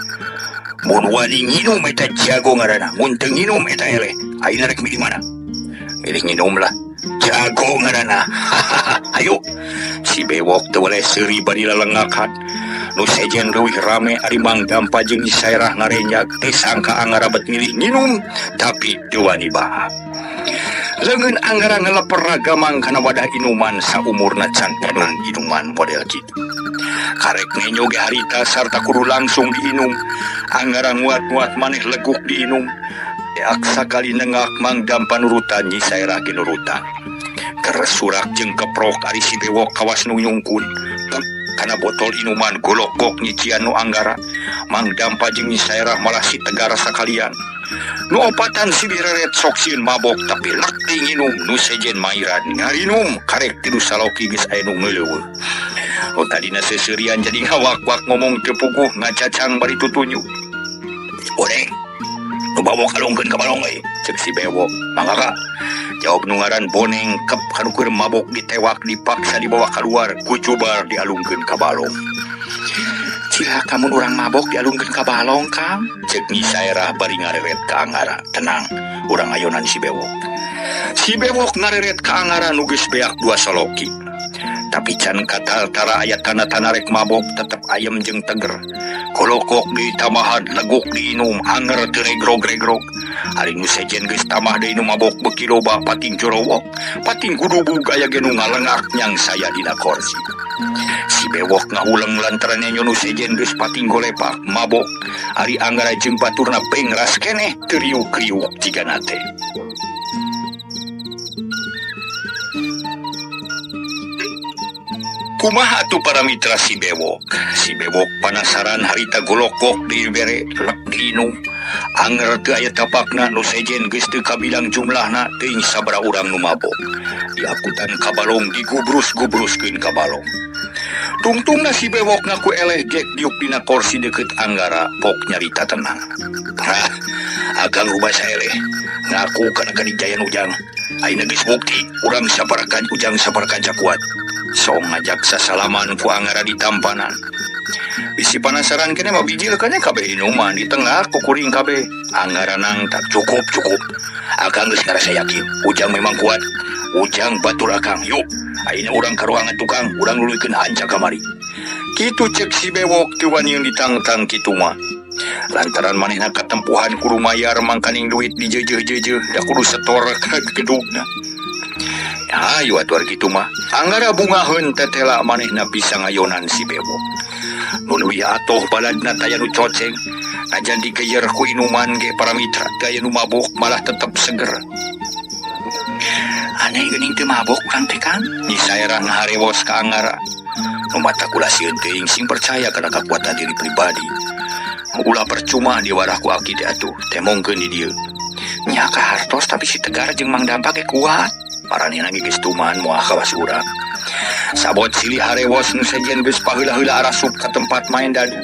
Speaker 2: mun wani nginum eta jago ngaranna mun teu nginum eta eleh ayeuna rek milih mana milih nginum lah jago ngaranna ayo si bewok teu weleh seuri bari lalengakan nu sejen leuwih rame ari Mang Dampa jeung Nyi Sairah ngarenjag teu sangka Anggara bet milih nginum tapi teu wani bahag leungeun Anggara ngeleper ragamang kana wadah inuman saumurna can penuh inuman model kitu karek ngenyo ge harita sarta kudu langsung diinum Anggara nguat-nguat maneh leguk diinum deak sakali nengak Mang Dampa nurutan Nyi Sairah ge nurutan keresurak jeung keprok ari si bewok kawas nu nyungkun kana botol inuman golokok nyician nu Anggara Mang Dampa jeung Nyi Sairah malah si Tegar sakalian nu opatan si bireret sok sieun mabok tapi lek nginum nu sejen mairan ngarinum karek tilu saloki geus aya nu ngeuleuweung nu tadina seseurian jadi ngawak-wak ngomong teu puguh ngacacang bari tutunyu oreng nu bawa kalungkeun ka balong euy ceuk si bewok mangga jawab nu ngaran boneng kep kanu keur mabok ditewak dipaksa dibawa keluar ku cobar dialungkeun ka balong
Speaker 3: Sila kamu orang mabok dialungkeun ka balong, Kang.
Speaker 2: Cek Nyi Sairah bari ngareret ka Anggara. Tenang, urang ayonan si Bewok. Si Bewok ngareret ka Anggara nu geus beak 2 soloki. Tapi can katal-tara aya tanda-tanda rek mabok tetep ayem jeung teger. Kolokok di tamahan leguk diinum anger teu regrog-regrog. Ari nu sejen geus tamah deui nu mabok beuki loba pating jorowok. Pating gudubug aya ge nu ngalengak nyang saya dina kursi. Si Bewok ngahuleng lantaran nyo nu sejen geus pating golepak mabok. Ari Anggara jeung baturna pengras keneh teu riuk-riuk jigana teh. Kumaha atuh para mitra si Bewok? Si Bewok penasaran harita golokok dibere lek diinum. Anger teu aya tapakna nu sejen geus teu kabilang jumlahna teuing sabaraha urang nu mabok. Diakutan ka balong digubrus-gubruskeun ka balong. Tungtungna si Bewok ngaku eleh gek diuk dina kursi deket Anggara pok nyarita tenang. Hah, akang rubah saeleh ngaku kana kadijayan ujang. Ayeuna geus bukti urang saparakan ujang saparakan kuat. Sok ngajak sasalaman ku Anggara di tampanan. Bisi penasaran kene mah bijil kanya kabeh inuman di tengah kukuring kabeh. Anggara nang tak cukup. Akang geus ngarasa yakin ujang memang kuat. Ujang batur akang, yuk. Ayeuna urang ka ruangan tukang, urang luluykeun hanca kamari. Kitu cek si Bewok teu wani ditangtang kitu mah. Lantaran manehna katempuhan kudu mayar mangkaning duit dijeujeuh-jeujeuh da kudu setor ka gedungna. Ayo atuh kitu mah. Anggara bungaheun tetela manehna bisa ngayonan si Bewok. Nu leuwih atoh baladna taya nu coceng. Najan digeyer ku inuman ge para mitra, teu aya nu mabok malah tetep seger.
Speaker 3: Aneh geuning teu mabok urang teh, Kang.
Speaker 2: Nyi Sairah ngaharewos ka Anggara. Nu mata kula sieun teuing sing percaya kana kakuatan diri pribadi. Ulah percuma diwarah ku aki teh atuh, temongkeun di dieu.
Speaker 3: Nya kahartos tapi si Tegar jeung Mang Dampa ge kuat.
Speaker 2: Paranina ge geus tuman moal kawas urang. Sabot silih harewos nu sejen geus paheula-heula arasup ka tempat main dadu.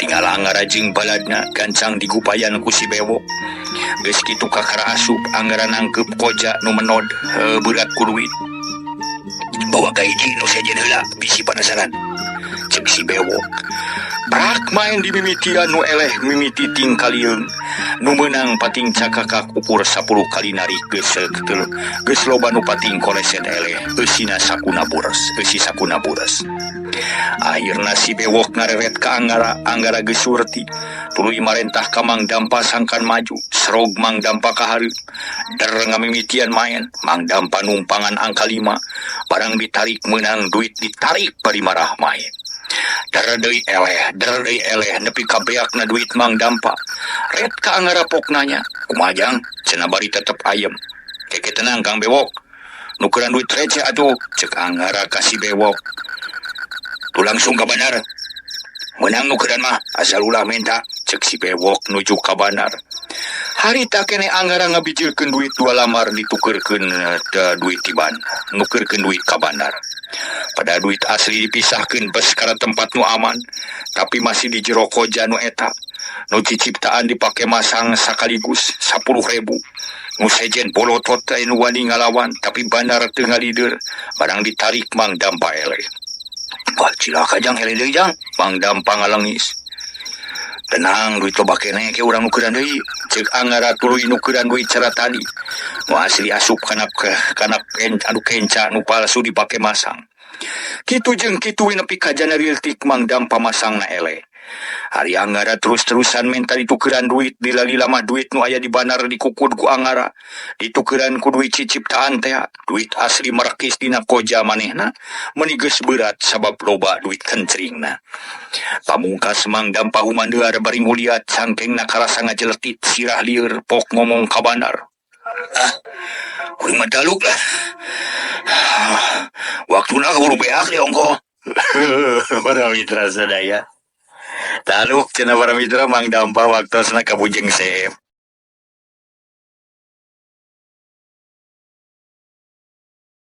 Speaker 2: Tinggal Anggara jeung baladna gancang digupayan ku si Bewok. Geus kitu kakara asup Anggara nangkep koja nu menod berat ku duit. Bawa ka hiji nu sejen heula bisi penasaran. Cek si Bewok. Prak main di mimitian nu eleh mimiti tingkalieun. Nu meunang pating cakakak ukur 10 kali narik geus loba nu pating koleset eleh eusina sakuna bures. Akhirna si Bewok ngareret ka Anggara geus surti. Tuluy marentah ka Mang Dampa sangkan maju, serog Mang Dampa ka hareup. Der ngamimitian main, Mang Dampa numpangan angka 5, barang ditarik meunang duit ditarik bari marah main. Der deui eleh nepi ka beakna duit Mang Dampa. Ret ka Anggara pok nanya, kumaha jang? Cenah bari tetep ayem. Keke tenang Kang Bewok. Nukeran duit receh atuh, cek Anggara ka si Bewok. Tu langsung ka bandar. Menang nukeran mah asal ulah minta, cek si Bewok nuju ka bandar. Harita kene Anggara ngabijilkeun duit 2 lamar ditukerkeun duit tiban, nukerkeun duit ka bandar. Pada duit asli dipisahkeun bes kana tempat nu aman, tapi masih di jero koja nu eta. Nu ciciptaan dipake masang sakaligus 10.000. Nu sejen bolotot nu wani ngalawan, tapi bandar teu ngalider, barang ditarik Mang Dampa eleh. Wah cilaka jang hele deui jang, Mang Dampa ngalengis. Tenang duit loba keneh ke urang nukeran deui, ceuk Anggara tuluy nukeran duit cara tadi. Nu asli asup kana kenca nu palsu dipake masang. Kitu jeung kitu nepi ka jana riltik Mang Dampa masangna eleh. Hari Anggara terus-terusan minta ditukeran duit, dilali mah duit nu aya di bandar dikukud ku Anggara. Ditukeran ku duit ciciptaan teh, duit asli merekis dina koja manehna, meuni geus berat sabab loba duit kencringna. Pamungkas Mang Dampa humandeuar bari nguliat sangkengna karasa ngajeletit sirah lieur pok ngomong ka bandar. Kuring mah daluk lah. Waktuna kaburu beak di ongko. Para mitra sadaya. Taluk cenah para mitra Mang Dampa waktosna kabujeng seep.